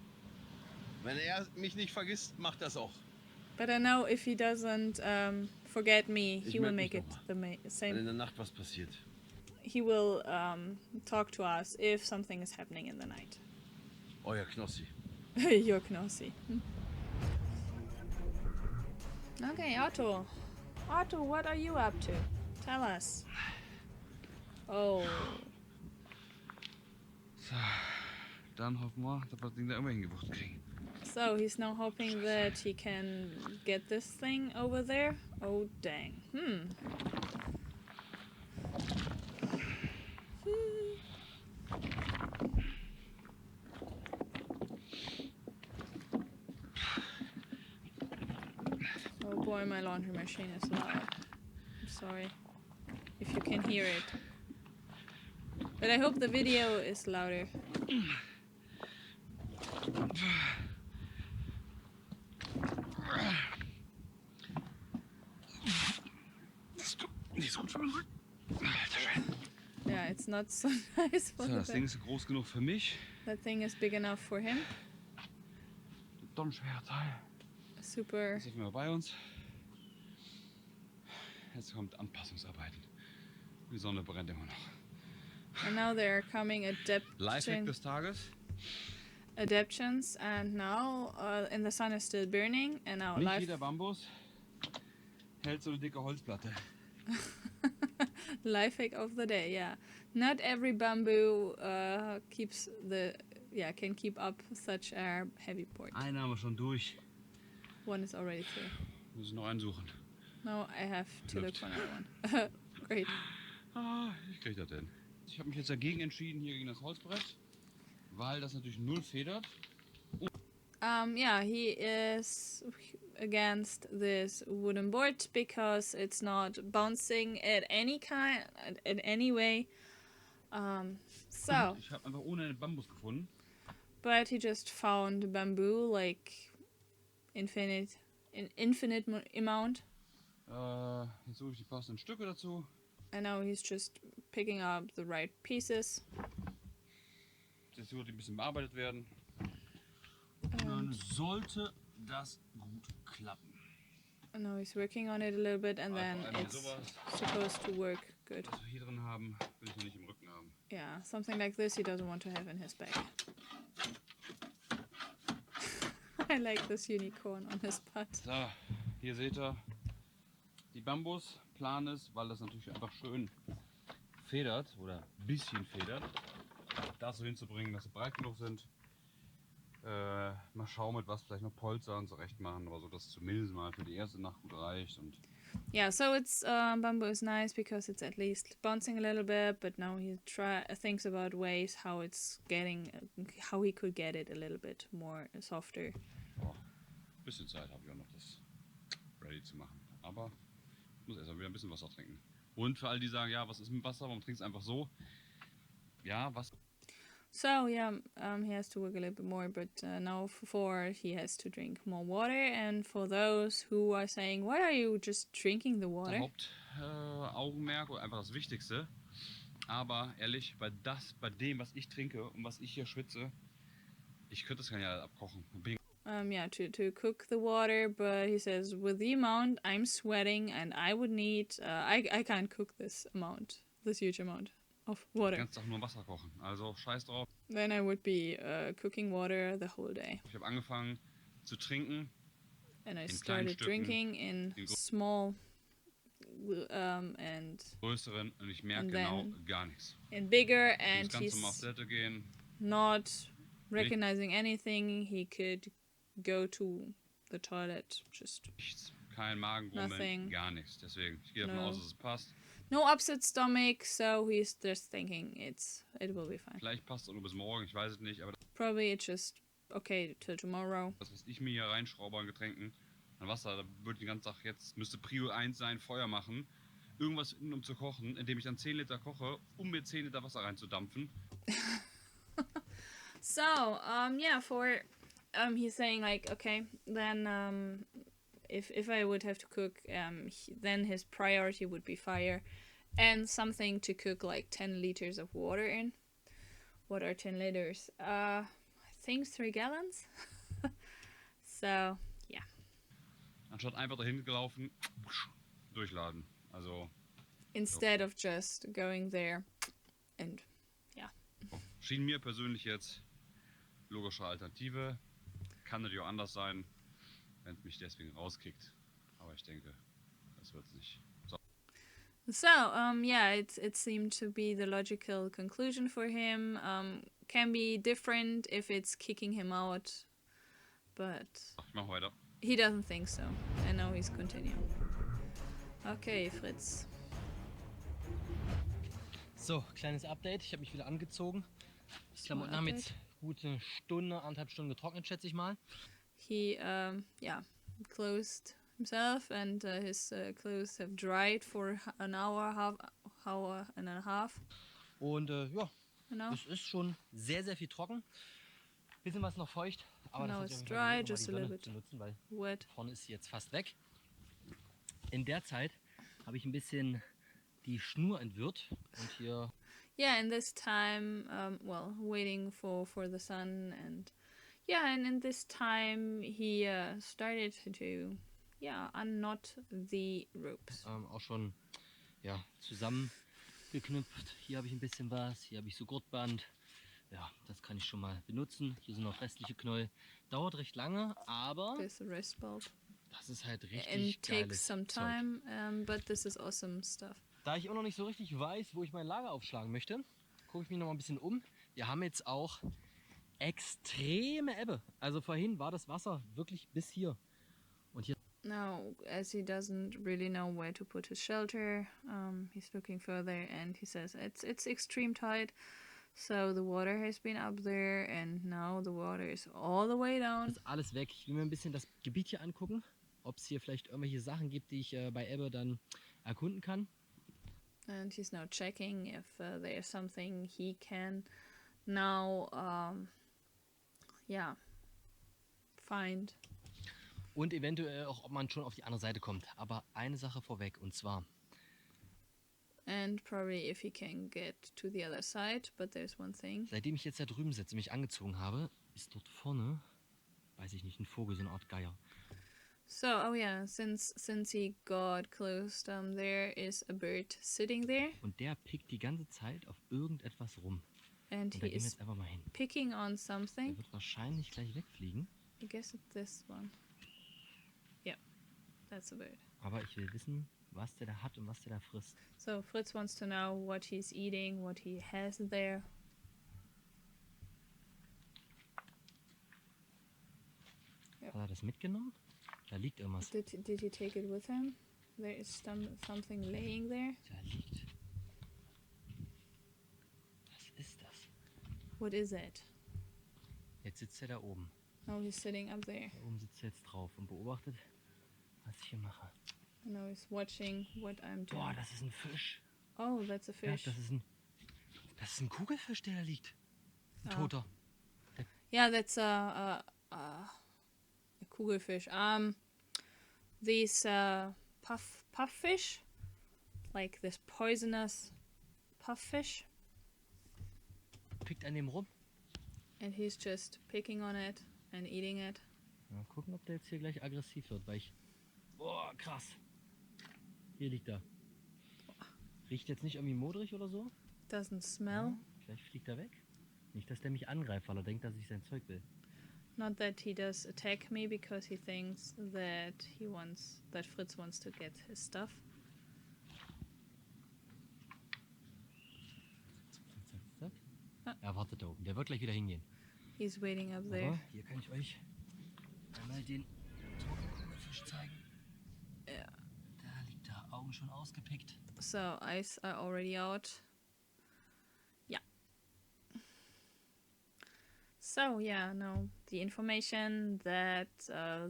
wenn er mich nicht vergisst, macht er es auch. But I know if he doesn't forget me, Ich he will meld mich make it noch the Wenn in same. der Nacht was passiert. He will talk to us if something is happening in the night. Euer Knossi. You're Knossi. Okay, Otto. Otto, what are you up to? Tell us. Oh. So, dann hoffen wir, dass wir das Ding da immer hingebucht kriegen. So he's now hoping that he can get this thing over there. Oh dang. Oh boy, my laundry machine is loud. I'm sorry if you can hear it. But I hope the video is louder. Nicht so gut für meinen Rücken. Alter Schwede. Yeah, it's not so nice for So, the das Ding back. ist groß genug für mich. That thing is big enough for him. Dumm schwerer Teil. Super. Jetzt sind wir bei uns. Jetzt kommt Anpassungsarbeiten. Die Sonne brennt immer noch. And now there are coming Lifehack des Tages. adaptions, and now and the sun is still burning, and now Nicht jeder Bambus hält so eine dicke Holzplatte. life hack of the day. Yeah, not every bamboo can keep up such a heavy board. Einen haben wir schon durch. One is already through. Muss ich noch einen suchen. Now I have to look Läuft. for another one. Great. Ah, ich krieg das hin. Ich habe mich jetzt dagegen entschieden, hier gegen das Holzbrett, weil das natürlich null federt. Yeah, he is against this wooden board because it's not bouncing at any way. So, Ich habe einfach ohne einen Bambus gefunden. but he just found bamboo like infinite amount. Jetzt suche ich die passenden Stücke dazu. And now he's just picking up the right pieces. Jetzt wird die ein bisschen bearbeitet werden. Und dann sollte das gut klappen. And now he's working on it a little bit, and then Also einmal it's sowas, supposed to work good. was wir hier drin haben, will ich noch nicht im Rücken haben. Yeah, something like this he doesn't want to have in his bag. I like this unicorn on his butt. So, hier seht ihr die Bambus. Plan ist, weil das natürlich einfach schön federt oder ein bisschen federt, das so hinzubringen, dass sie breit genug sind. Mal schauen, mit was vielleicht noch Polster und zurecht machen, aber so, dass es zumindest mal für die erste Nacht gut reicht. Und Yeah, so it's bamboo is nice because it's at least bouncing a little bit, but now he thinks about ways how how he could get it a little bit more softer. oh, ein bisschen Zeit habe ich auch noch, das ready zu machen. Aber ich muss erstmal wieder ein bisschen Wasser trinken. Und für all die sagen, ja, was ist mit Wasser, warum trinkst du einfach so? Ja, was? So yeah, he has to work a little bit more, but now he has to drink more water. And for those who are saying, why are you just drinking the water? Hauptaugenmerk oder einfach das Wichtigste. Aber ehrlich, bei dem, was ich trinke und was ich hier schwitze, ich könnte das gar nicht abkochen. Yeah, to cook the water, but he says with the amount I'm sweating and I would need, I can't cook this huge amount of Den water. ganzen Tag nur Wasser kochen. Also scheiß drauf. Then I would be cooking water the whole day. Ich habe angefangen zu trinken. And I In kleinen started Stücken, drinking in in small and Größeren und ich merke And genau then- gar nichts. bigger, Ich and muss ganz normal auf he's Toilette gehen. not recognizing anything. He could go to the toilet, just Nichts. Kein Magengrummeln, Nothing. gar nichts. Deswegen, ich gehe davon No. aus, dass es passt. no upset stomach, so he's just thinking it will be fine. Vielleicht passt es auch nur bis morgen, ich weiß es nicht. Aber Probably it's just okay till tomorrow. das, was ich mir hier reinschraube an Getränken, an Wasser, da würde ich den ganzen Tag jetzt, müsste Prio 1 sein, Feuer machen, irgendwas finden, um zu kochen, indem ich dann 10 Liter koche, um mir 10 Liter Wasser reinzudampfen. So, yeah, he's saying like, okay, then, if I would have to cook, then his priority would be fire, and something to cook like 10 liters of water in. What are 10 liters? I think 3 gallons. So, yeah. Anstatt einfach dahin gelaufen, durchladen. Also Instead of just going there and, yeah. schien mir persönlich jetzt logische Alternative. Kann natürlich auch anders sein, wenn es mich deswegen rauskickt. Aber ich denke, das wird es nicht. So, yeah, it seemed to be the logical conclusion for him. Can be different if it's kicking him out, but Ich mach weiter. he doesn't think so. And now he's continuing. Okay, Fritz. So, kleines Update. Ich habe mich wieder angezogen. Die Klamotten haben jetzt gut eine Stunde, 1,5 Stunden getrocknet, schätze ich mal. He, yeah, clothed himself, and his clothes have dried for an hour and a half. Und ja, Genau. es ist schon sehr, sehr viel trocken. Bisschen was noch feucht, aber Now das it's ist dry, um die just a Sonne little bit zu nutzen, weil wet. vorne ist sie jetzt fast weg. In der Zeit habe ich ein bisschen die Schnur entwirrt und hier Yeah, and this time, well, waiting for the sun, and yeah, and in this time he started to, yeah, unknot the ropes. auch schon ja, zusammengeknüpft. Hier habe ich ein bisschen was, hier habe ich so Gurtband. Ja, das kann ich schon mal benutzen. Hier sind noch restliche Knäuel. Dauert recht lange, aber There's a wrist bulb. das ist halt richtig And takes geiles some Zeug. time, but this is awesome stuff. Da ich immer noch nicht so richtig weiß, wo ich mein Lager aufschlagen möchte, gucke ich mich noch mal ein bisschen um. Wir haben jetzt auch extreme Ebbe. Also vorhin war das Wasser wirklich bis hier. Und hier Now, as he doesn't really know where to put his shelter, he's looking further, and he says it's extreme tide. So the water has been up there, and now the water is all the way down. ist alles weg. Ich will mir ein bisschen das Gebiet hier angucken, ob es hier vielleicht irgendwelche Sachen gibt, die ich bei Ebbe dann erkunden kann. And he's now checking if there's something he can now, yeah, find. Und eventuell auch, ob man schon auf die andere Seite kommt. Aber eine Sache vorweg, und zwar, And probably if he can get to the other side, but there's one thing. seitdem ich jetzt da drüben sitze und mich angezogen habe, ist dort vorne, weiß ich nicht, ein Vogel, so eine Art Geier. So, oh yeah, since he got close, there is a bird sitting there, Und der pickt die ganze Zeit auf irgendetwas rum. and Und da he gehen wir is jetzt einfach mal hin. picking on Der something. wird wahrscheinlich gleich wegfliegen. I guess it's this one. Yeah, that's a bird. Aber ich will wissen, was der da hat und was der da frisst. So Fritz wants to know what he's eating, what he has there. Hat er das mitgenommen? Da liegt irgendwas. Did he take it with him? There is something laying there. Da liegt. Was ist das? What is it? Jetzt sitzt er da oben. Oh, he's sitting up there. Da oben sitzt er jetzt drauf und beobachtet, was ich hier mache. Now he's watching what I'm doing. Boah, das ist ein Fisch. Oh, that's a Ja, fish. das ist ein Kugelfisch, der da liegt. Ein Ah. toter. Yeah, that's a kugelfisch. These puffish, like this poisonous puffish, Pickt an dem rum. and he's just picking on it and eating it. Mal gucken, ob der jetzt hier gleich aggressiv wird, weil ich... Boah, krass. Hier liegt er. Riecht jetzt nicht irgendwie modrig oder so? Doesn't smell. Vielleicht fliegt er weg. Nicht, dass der mich angreift, weil er denkt, dass ich sein Zeug will. Not that he does attack me because he thinks that Fritz wants to get his stuff. Zack, zack. Ah. Er wartet da oben. Der wird gleich wieder hingehen. He's waiting up there. Aber hier kann ich euch einmal den Trockenkugelfisch zeigen. Ja. Da liegt da, Augen schon ausgepickt. So eyes are already out. Yeah. So yeah, no, the information that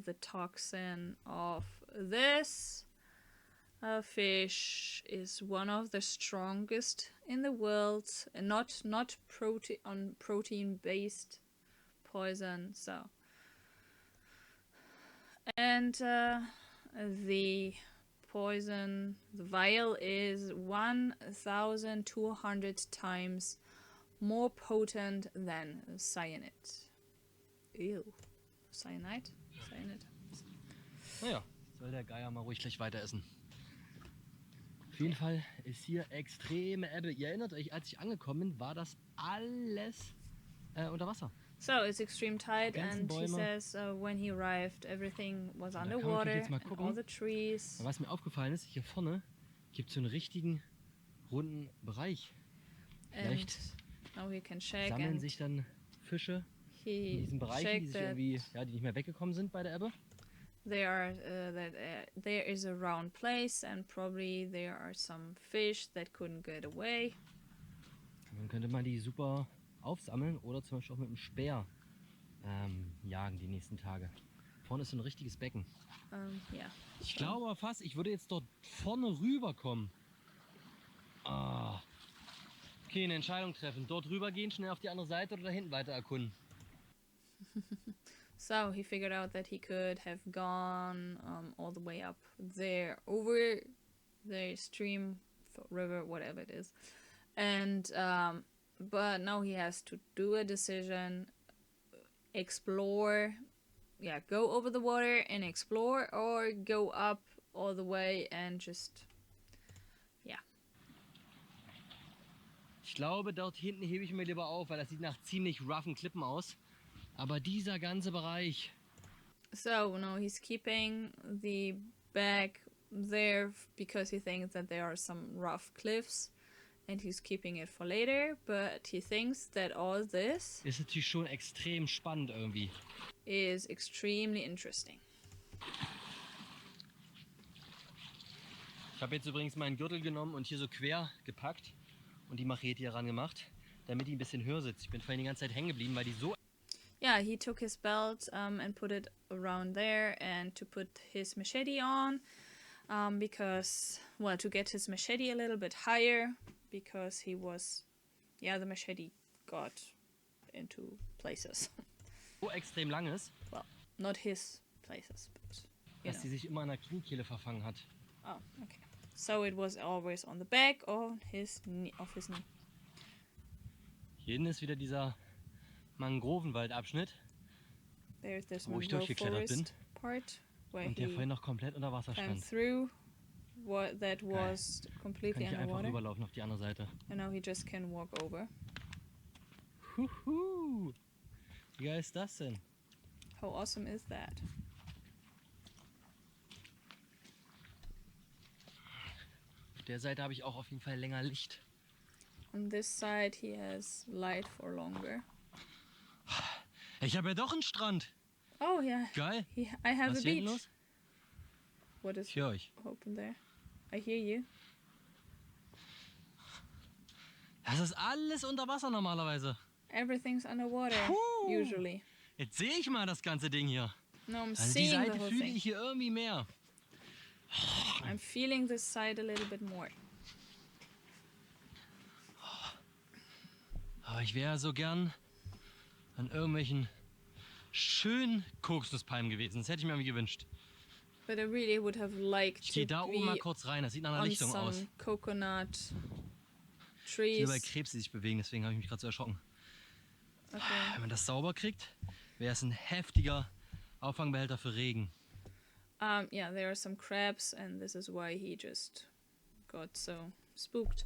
the toxin of this fish is one of the strongest in the world, and not protein based poison. So, and the poison, the vial is 1,200 times more potent than cyanide. Ew. Cyanide? Cyanide. Naja, soll der Geier mal ruhig gleich weiter essen. Auf jeden Fall ist hier extreme Ebbe. Ihr erinnert euch, als ich angekommen bin, war das alles unter Wasser. So it's extreme tide, Ganzen and he Bäume. says when he arrived, everything was Da kann man underwater, jetzt mal and gucken. all the trees. Was mir aufgefallen ist, hier vorne gibt es so einen richtigen runden Bereich. And Vielleicht now he can check, sammeln and sich dann Fische in he diesen Bereichen, die checked sich that irgendwie, ja, die nicht mehr weggekommen sind bei der Ebbe. there is a round place, and probably there are some fish that couldn't get away. Und dann könnte man die super aufsammeln oder zum Beispiel auch mit dem Speer jagen die nächsten Tage. Vorne ist so ein richtiges Becken. Yeah. Ich glaube aber fast, ich würde jetzt dort vorne rüberkommen. Ah. Okay, eine Entscheidung treffen. Dort rüber gehen, schnell auf die andere Seite oder da hinten weiter erkunden. So he figured out that he could have gone all the way up there, over the stream, river, whatever it is, and but now he has to do a decision, explore, yeah, go over the water and explore, or go up all the way and just, yeah. Ich glaube, dort hinten hebe ich mir lieber auf, weil das sieht nach ziemlich roughen Klippen aus. Aber dieser ganze Bereich. So no, he's keeping the bag there because he thinks that there are some rough cliffs, and he's keeping it for later. But he thinks that all this Ist natürlich schon extrem spannend irgendwie. is extremely interesting. Ich habe jetzt übrigens meinen Gürtel genommen und hier so quer gepackt und die Machete hier ran gemacht, damit die ein bisschen höher sitzt. Ich bin vorhin die ganze Zeit hängen geblieben, weil die so. Yeah, he took his belt and put it around there, and to put his machete on, because, well, to get his machete a little bit higher, because he was, yeah, the machete got into places. so extrem lang ist, Well, not his places, but, you dass know. die sich immer an der Kniekehle verfangen hat. Oh, okay. So it was always on the back or his knee, of his knee. Hier hinten ist wieder dieser Mangrovenwaldabschnitt There's this wo ich mangrove durchgeklettert bin forest part where und der he vorhin noch komplett unter Wasser climbed stand. through what that was Kann completely ich einfach underwater, rüberlaufen auf die andere Seite. and now he just can walk over. Huhu. Wie geil ist das denn? How awesome is that? Auf der Seite habe ich auch auf jeden Fall länger Licht. On this side he has light for longer. Ich habe ja doch einen Strand. Oh yeah, Geil. I have Was a ist hier hinten beach. los? What is Ich höre euch. open there? I hear you. Das ist alles unter Wasser normalerweise. Everything's underwater Puh. usually. Jetzt sehe ich mal das ganze Ding hier. No, I'm Also die seeing the Seite whole fühle thing. ich hier irgendwie mehr. I'm feeling this side a little bit more. Aber ich wäre so gern an irgendwelchen schönen Kokosnusspalmen gewesen. Das hätte ich mir irgendwie gewünscht. But I really would have liked Ich to gehe da oben mal be kurz rein. Das sieht nach einer on Lichtung aus. some coconut Ich sehe bei trees. Krebs, die sich bewegen, deswegen habe ich mich gerade so erschrocken. Okay. Wenn man das sauber kriegt, wäre es ein heftiger Auffangbehälter für Regen. Yeah, there are some crabs, and this is why he just got so spooked.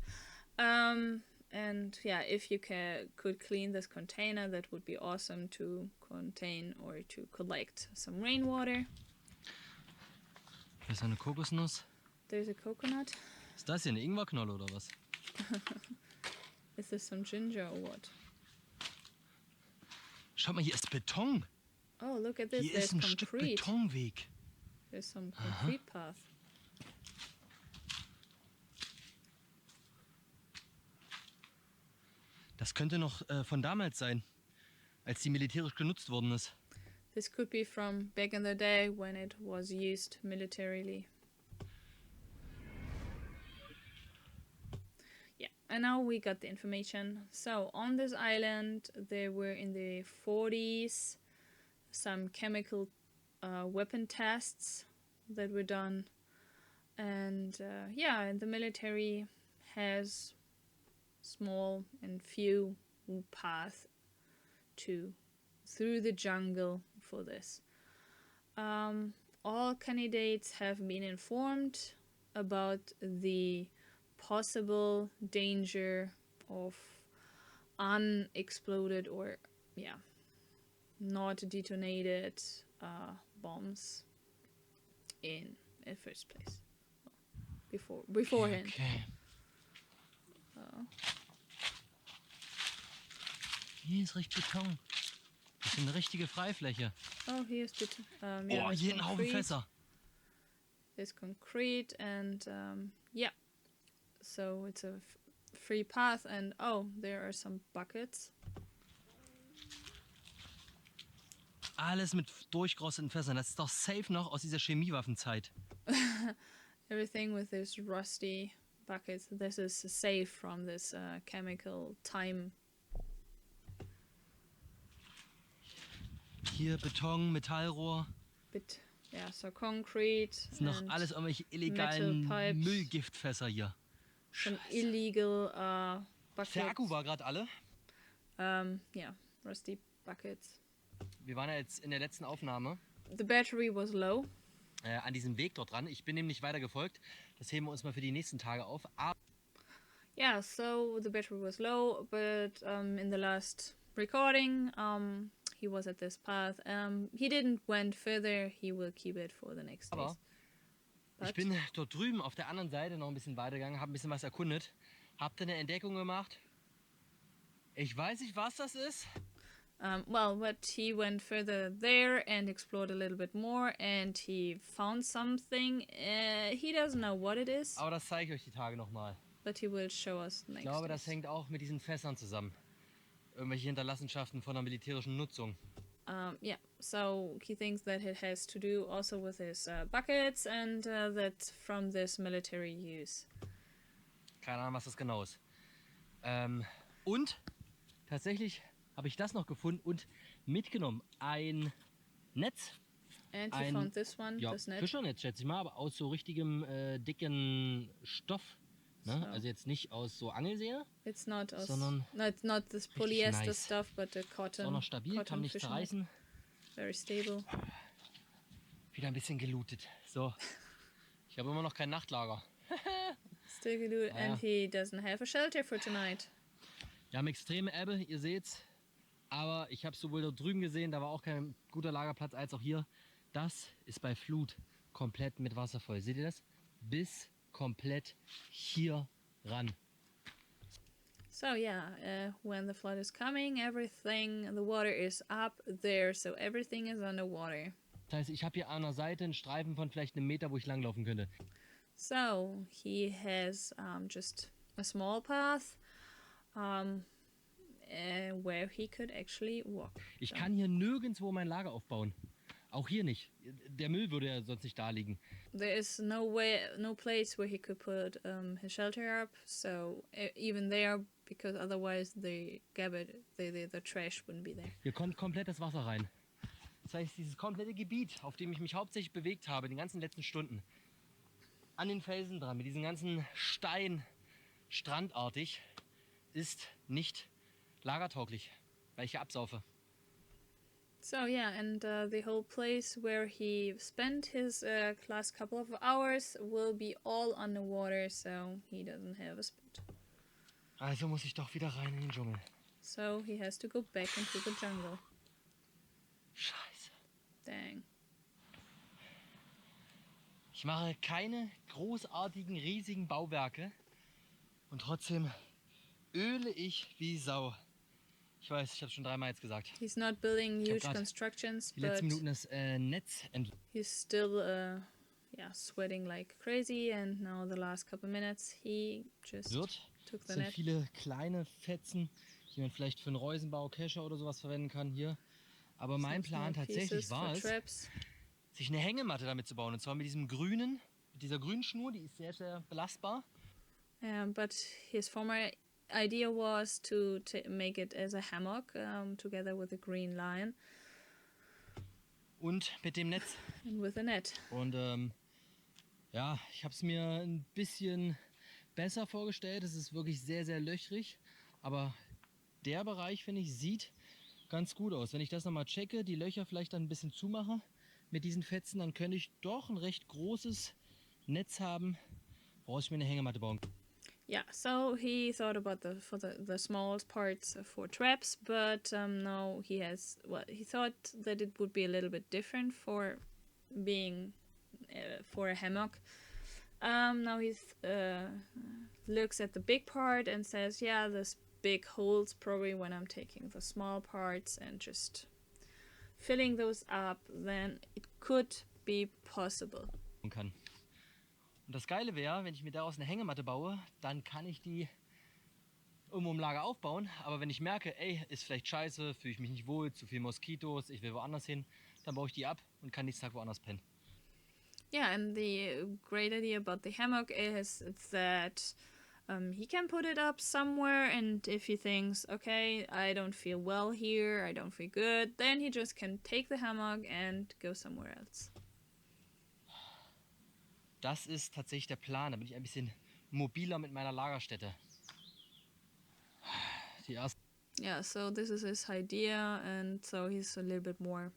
And yeah, if you could clean this container, that would be awesome to contain or to collect some rainwater. Hier ist eine Kokosnuss. There's a coconut. Ist das hier eine Ingwerknolle oder was? Is this some ginger or what? Schaut mal, hier ist Beton. Oh, look at this. Hier There's ist ein Stück concrete. Betonweg. There's some concrete path. Das könnte noch von damals sein, als die militärisch genutzt worden ist. This could be from back in the day when it was used militarily. Yeah, and now we got the information. So on this island, there were in the 40s some chemical weapon tests that were done, and and the military has small and few paths through the jungle for this. All candidates have been informed about the possible danger of unexploded or not detonated bombs in the first place beforehand. Okay. Hier ist richtig Beton. Das ist eine richtige Freifläche. Oh, here's beton. Oh, hier ein Haufen Fässer. There's concrete and so it's a free path, and there are some buckets. Alles mit durchgerosteten Fässern. Das ist doch safe noch aus dieser Chemiewaffenzeit. Everything with this rusty buckets. This is safe from this chemical time. Hier Beton, Metallrohr. So concrete. Das sind noch and alles irgendwelche illegalen metal pipes. Müllgiftfässer hier. Some illegal buckets. Der Akku war gerade alle. Rusty buckets. Wir waren ja jetzt in der letzten Aufnahme The battery was low. an diesem Weg dort dran. Ich bin dem nicht weiter gefolgt. Das heben wir uns mal für die nächsten Tage auf. Aber Yeah, so the battery was low, but in the last recording, he was at this path. He didn't went further. He will keep it for the next days. ich bin dort drüben auf der anderen Seite noch ein bisschen weitergegangen, habe ein bisschen was erkundet. Habt ihr eine Entdeckung gemacht? Ich weiß nicht, was das ist. But he went further there and explored a little bit more, and he found something. He doesn't know what it is, Aber das zeige ich euch die Tage nochmal. but he will show us Ich next. glaube, das days. hängt auch mit diesen Fässern zusammen. Irgendwelche Hinterlassenschaften von der militärischen Nutzung. So he thinks that it has to do also with his buckets, and that from this military use. Keine Ahnung, was das genau ist. Und tatsächlich habe ich das noch gefunden und mitgenommen. Ein Netz. And he Ein found this one, this net. Fischernetz, schätze ich mal, aber aus so richtigem dicken Stoff. Ne? So. Also jetzt nicht aus so Angelsehne. It's not us. Sondern No, it's not this polyester nice. stuff, but the Ist auch cotton. noch stabil, kann cotton nicht fishnet. zerreißen. Very stable. Wieder ein bisschen gelootet. So. Ich habe immer noch kein Nachtlager. Still good, Ah, and he doesn't have a shelter for tonight. Wir haben extreme Ebbe, ihr seht's. Aber ich habe sowohl dort drüben gesehen, da war auch kein guter Lagerplatz, als auch hier. Das ist bei Flut komplett mit Wasser voll. Seht ihr das? Bis komplett hier ran. So when the flood is coming, the water is up there, so everything is underwater. Das heißt, ich habe hier an der Seite einen Streifen von vielleicht einem Meter, wo ich langlaufen könnte. So he has just a small path where he could actually walk. Ich So. kann hier nirgendwo mein Lager aufbauen. Auch hier nicht. Der Müll würde ja sonst nicht da liegen. There is no place where he could put his shelter up. So even there, because otherwise the trash wouldn't be there. Hier kommt komplett das Wasser rein. Das heißt, dieses komplette Gebiet, auf dem ich mich hauptsächlich bewegt habe, die ganzen letzten Stunden, an den Felsen dran, mit diesen ganzen Stein, strandartig, ist nicht lagertauglich, weil ich hier absaufe. So and the whole place where he spent his last couple of hours will be all underwater, so he doesn't have a spot. Also muss ich doch wieder rein in den Dschungel. So he has to go back into the jungle. Scheiße. Dang. Ich mache keine großartigen, riesigen Bauwerke und trotzdem öle ich wie Sau. Ich weiß, ich habe schon dreimal jetzt gesagt. He's not building Ich hab huge grad constructions, Die but letzten Minuten das Netz he's still sweating like crazy, and now the last couple minutes he just wird. took Das the sind net. viele kleine Fetzen, die man vielleicht für einen Reusenbau, Kescher oder sowas verwenden kann hier. Aber mein Some Plan small tatsächlich pieces war for es, traps. sich eine Hängematte damit zu bauen. Und zwar mit dieser grünen Schnur, die ist sehr, sehr belastbar. But his former idea was to make it as a hammock together with a green line Und mit dem Netz. and with a net. Und ja, ich habe es mir ein bisschen besser vorgestellt. Es ist wirklich sehr, sehr löchrig. Aber der Bereich, finde ich, sieht ganz gut aus. Wenn ich das nochmal checke, die Löcher vielleicht dann ein bisschen zumache mit diesen Fetzen, dann könnte ich doch ein recht großes Netz haben, woraus ich mir eine Hängematte bauen kann. Yeah, so he thought about the small parts for traps, but now he thought that it would be a little bit different for being for a hammock. Now he looks at the big part and says, yeah, there's big holes probably when I'm taking the small parts and just filling those up, then it could be possible. Kann. Und das Geile wäre, wenn ich mir daraus eine Hängematte baue, dann kann ich die irgendwo im Lager aufbauen. Aber wenn ich merke, ey, ist vielleicht scheiße, fühle ich mich nicht wohl, zu viel Moskitos, ich will woanders hin, dann baue ich die ab und kann nächsten Tag woanders pennen. Yeah, and the great idea about the hammock is that he can put it up somewhere, and if he thinks, okay, I don't feel well here, I don't feel good, then he just can take the hammock and go somewhere else. Das ist tatsächlich der Plan. Da bin ich ein bisschen mobiler mit meiner Lagerstätte. Die erste Yeah, so this is his idea, and so he's a little bit more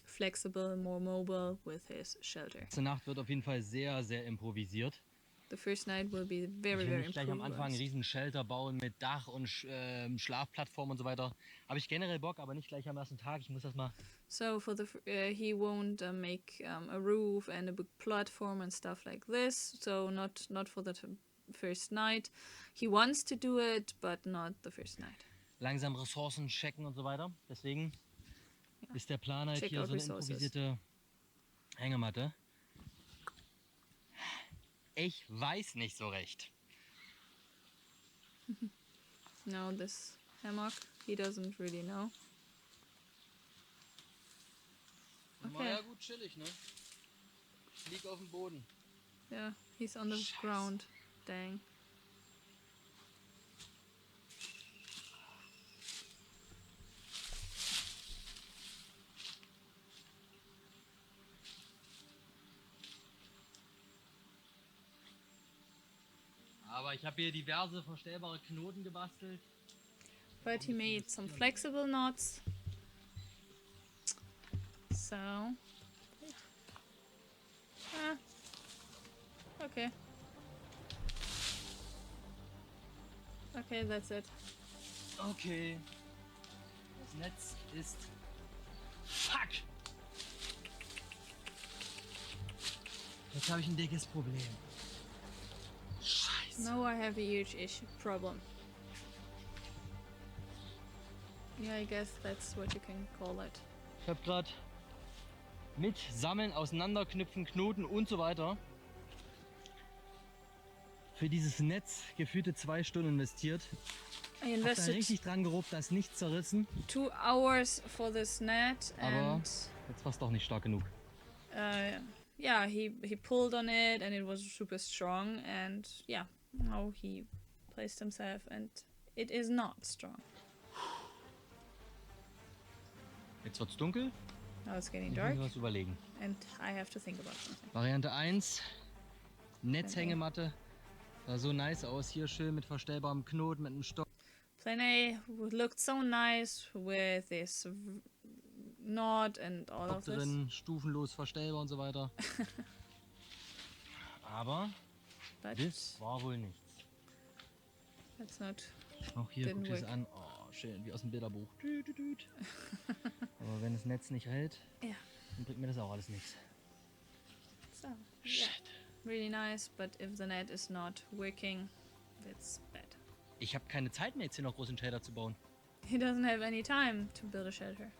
flexible, more mobile with his shelter. Nacht wird auf jeden Fall sehr, sehr improvisiert. The first night will be Ich very, will very nicht gleich am Anfang einen improvised. riesen Shelter bauen mit Dach und Schlafplattform und so weiter. Habe ich generell Bock, aber nicht gleich am ersten Tag. Ich muss das mal So for he won't make a roof and a big platform and stuff like this. So not for the first night. He wants to do it, but not the first night. langsam Ressourcen checken und so weiter. Deswegen ist der Plan halt Check hier out so eine resources. improvisierte Hängematte. Ich weiß nicht so recht. No, this hammock, he doesn't really know. War ja gut chillig, ne? Ich lieg auf dem Boden. Yeah, he's on the ground. Dang. Aber ich habe hier diverse verstellbare Knoten gebastelt. But he made some flexible knots. So. Okay. Okay, that's it. Okay. Das Netz ist... Fuck! Jetzt habe ich ein dickes Problem. Scheiße. Now I have a huge problem. Yeah, I guess that's what you can call it. Ich habe gerade mit Sammeln, Auseinanderknüpfen, Knoten und so weiter für dieses Netz gefühlte 2 Stunden investiert. I Hab da invested richtig dran gerobbt, da ist nichts zerrissen. 2 hours for this net, Aber and jetzt war es doch nicht stark genug. yeah, he pulled on it, and it was super strong, and yeah, now he placed himself, and it is not strong. Jetzt wird's dunkel. Now it's getting Ich dark, muss mir was überlegen. and I have to think about something. Variante 1, Netzhängematte. Sah so nice aus. Hier schön mit verstellbarem Knoten, mit einem Stock. Plan A looked so nice with this knot and all of this. Drin, stufenlos verstellbar und so weiter. Aber But das war wohl nichts. that's not. Auch hier Didn't guckt es work. an. Oh, schön, wie aus dem Bilderbuch. Düt, düt, düt. Aber wenn das Netz nicht hält, Yeah. dann bringt mir das auch alles nichts. So, yeah, really nice, but if the net is not working, that's bad. Ich habe keine Zeit mehr, jetzt hier noch großen Shelter zu bauen. He doesn't have any time to build a shelter.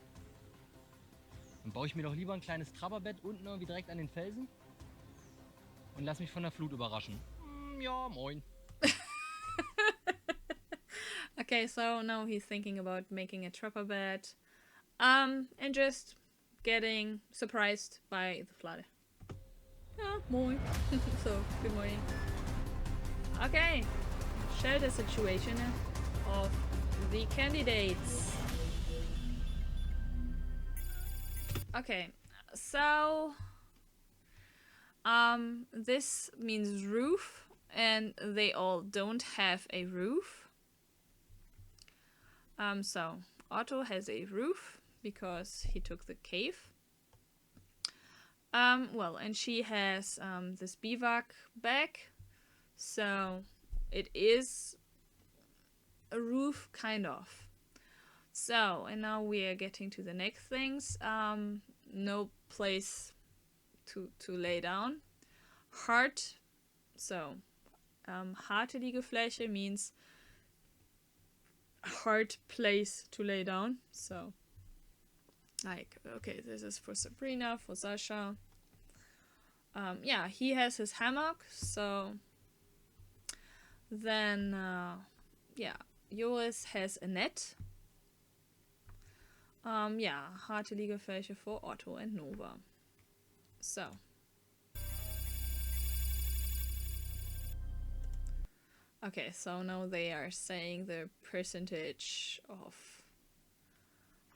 Dann baue ich mir doch lieber ein kleines Trapperbett unten irgendwie direkt an den Felsen und lass mich von der Flut überraschen. Ja, moin. Okay, so now he's thinking about making a trapper bed, and just getting surprised by the flood. Yeah, morning. So, good morning. Okay, shelter situation. of the candidates. Okay, so this means roof, and they all don't have a roof. So Otto has a roof because he took the cave. Well, and she has this bivouac bag, so it is a roof, kind of. So, and now we are getting to the next things. No place to lay down. Hard, so harte Liegefläche means hard place to lay down. So, like, okay, this is for Sabrina, for Sasha. Yeah, he has his hammock, so then, yeah, Joris has a net. Yeah, harte Liegefläche for Otto and Nova. So. Okay, so now they are saying the percentage of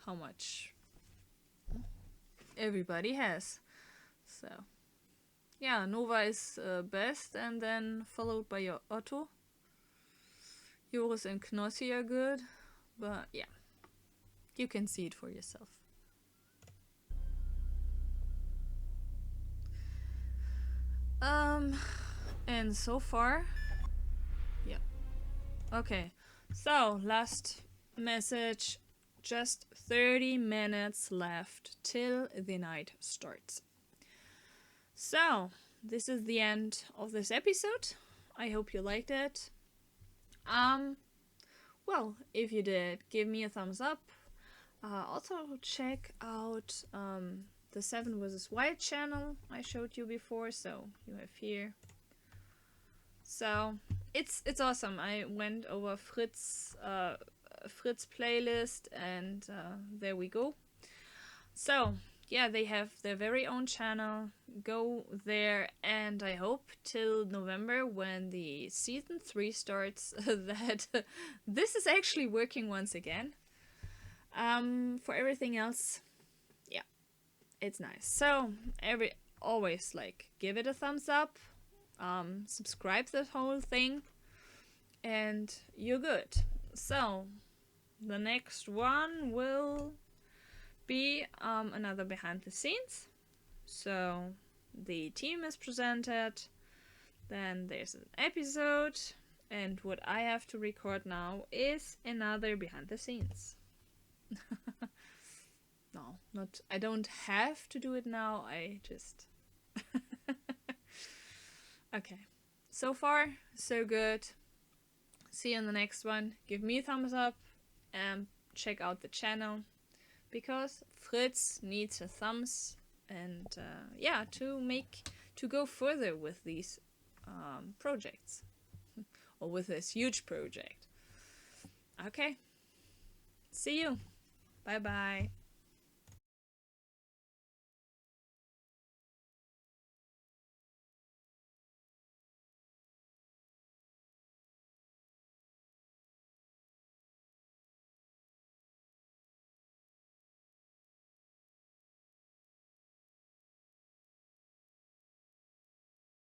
how much everybody has. So, yeah, Nova is best, and then followed by your Otto. Joris and Knossi are good, but yeah, you can see it for yourself. And so far, yeah. Okay, so last message. Just 30 minutes left till the night starts. So, this is the end of this episode. I hope you liked it. Well, if you did, give me a thumbs up. Also check out the 7 vs. Wild channel I showed you before, so you have here. So it's awesome. I went over Fritz playlist, and there we go. So yeah, they have their very own channel. Go there, and I hope till November, when the season 3 starts, that this is actually working once again. For everything else, yeah, it's nice. So always, like, give it a thumbs up, subscribe the whole thing, and you're good. So the next one will be another behind the scenes. So the team is presented, then there's an episode, and what I have to record now is another behind the scenes. No, not, I don't have to do it now, I just okay, so far so good. See you in the next one. Give me a thumbs up and check out the channel, because Fritz needs a thumbs, and yeah, to go further with these projects, or with this huge project. Okay, see you. Bye bye.